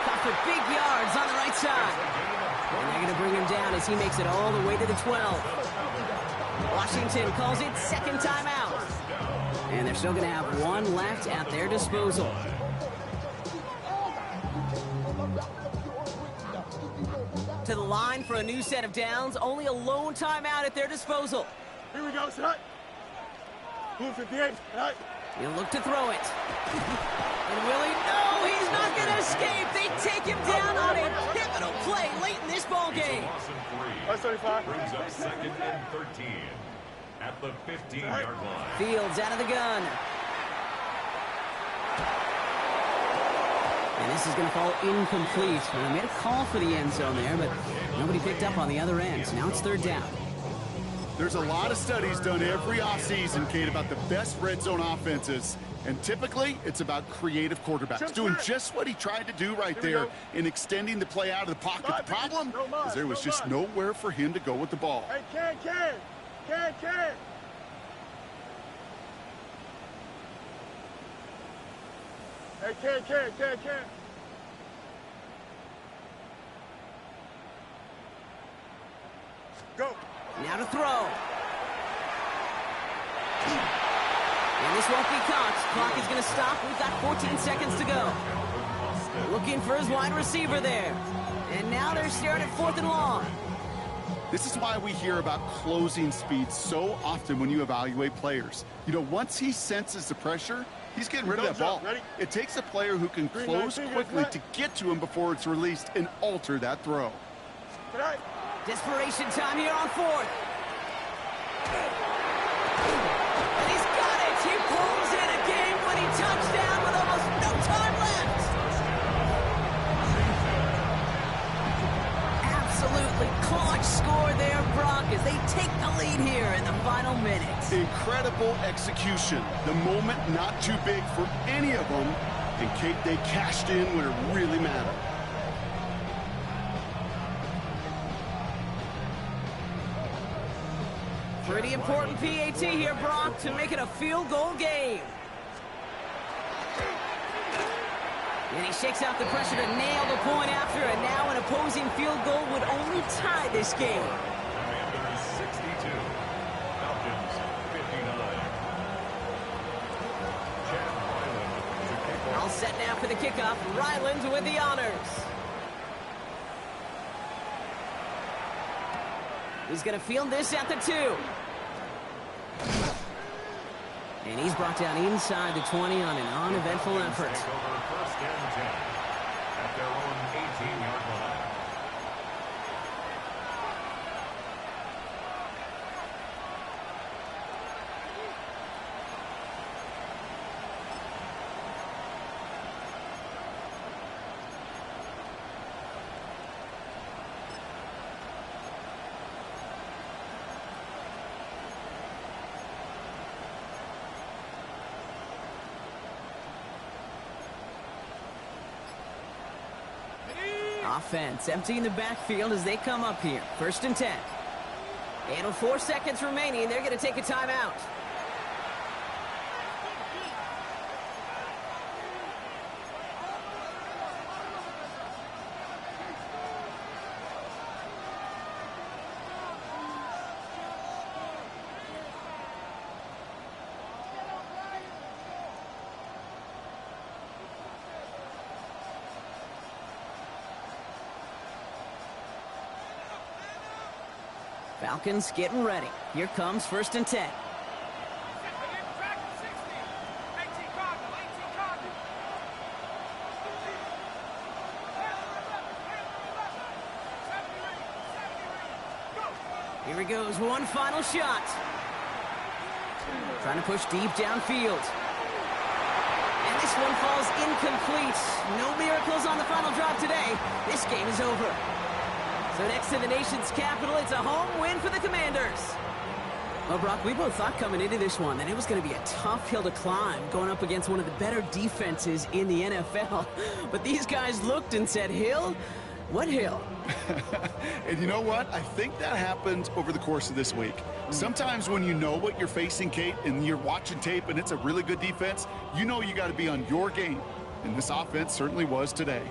Caught for big yards on the right side. And they're going to bring him down as he makes it all the way to the 12. Washington calls it 2nd timeout. And they're still going to have 1 left at their disposal. To the line for a new set of downs. Only a lone timeout at their disposal. Here we go, tonight. Blue 58, tonight. He'll look to throw it. And will he? No, he's not going to escape. They take him down on a pivotal play late in this ball game. That's 35. Brings up 2nd and 13 at the 15-yard line. Fields out of the gun. And this is going to fall incomplete. Well, they made a call for the end zone there, but nobody picked up on the other end. So now it's 3rd down. There's a lot of studies done every offseason, Kate, about the best red zone offenses. And typically, it's about creative quarterbacks doing just what he tried to do right there in extending the play out of the pocket. The problem is there was just nowhere for him to go with the ball. Hey, can. Hey, can. Go. Now to throw. And this won't be caught. Clock is going to stop. We've got 14 seconds to go. Looking for his wide receiver there. And now they're staring at 4th and long. This is why we hear about closing speed so often when you evaluate players. You know, once he senses the pressure, he's getting rid of that ball. It takes a player who can close quickly to get to him before it's released and alter that throw. Desperation time here on 4th. And he's got it. He pulls in a game-winning touchdown with almost no time left. Absolutely clutch score there, Brock, as they take the lead here in the final minutes. Incredible execution. The moment not too big for any of them. And Kate, they cashed in when it really mattered. Pretty important PAT here, Brock, to make it a field goal game. And he shakes out the pressure to nail the point after, and now an opposing field goal would only tie this game. Commanders 62, Falcons 59. Chad Ryland to kick All off. set now for the kickoff. Ryland with the honors. He's going to field this at the 2. And he's brought down inside the 20 on an uneventful effort. Take over first and 10 at their own 18-yard line. Offense emptying the backfield as they come up here. First and 10. And with 4 seconds remaining, they're going to take a timeout. Falcons getting ready. Here comes first and 10. Here he goes, one final shot. Trying to push deep downfield. And this one falls incomplete. No miracles on the final drive today. This game is over. So next to the nation's capital, it's a home win for the Commanders. Well, Brock, we both thought coming into this one that it was going to be a tough hill to climb, going up against one of the better defenses in the NFL. But these guys looked and said, Hill? What hill? And you know what? I think that happened over the course of this week. Sometimes when you know what you're facing, Kate, and you're watching tape and it's a really good defense, you know you got to be on your game. And this offense certainly was today.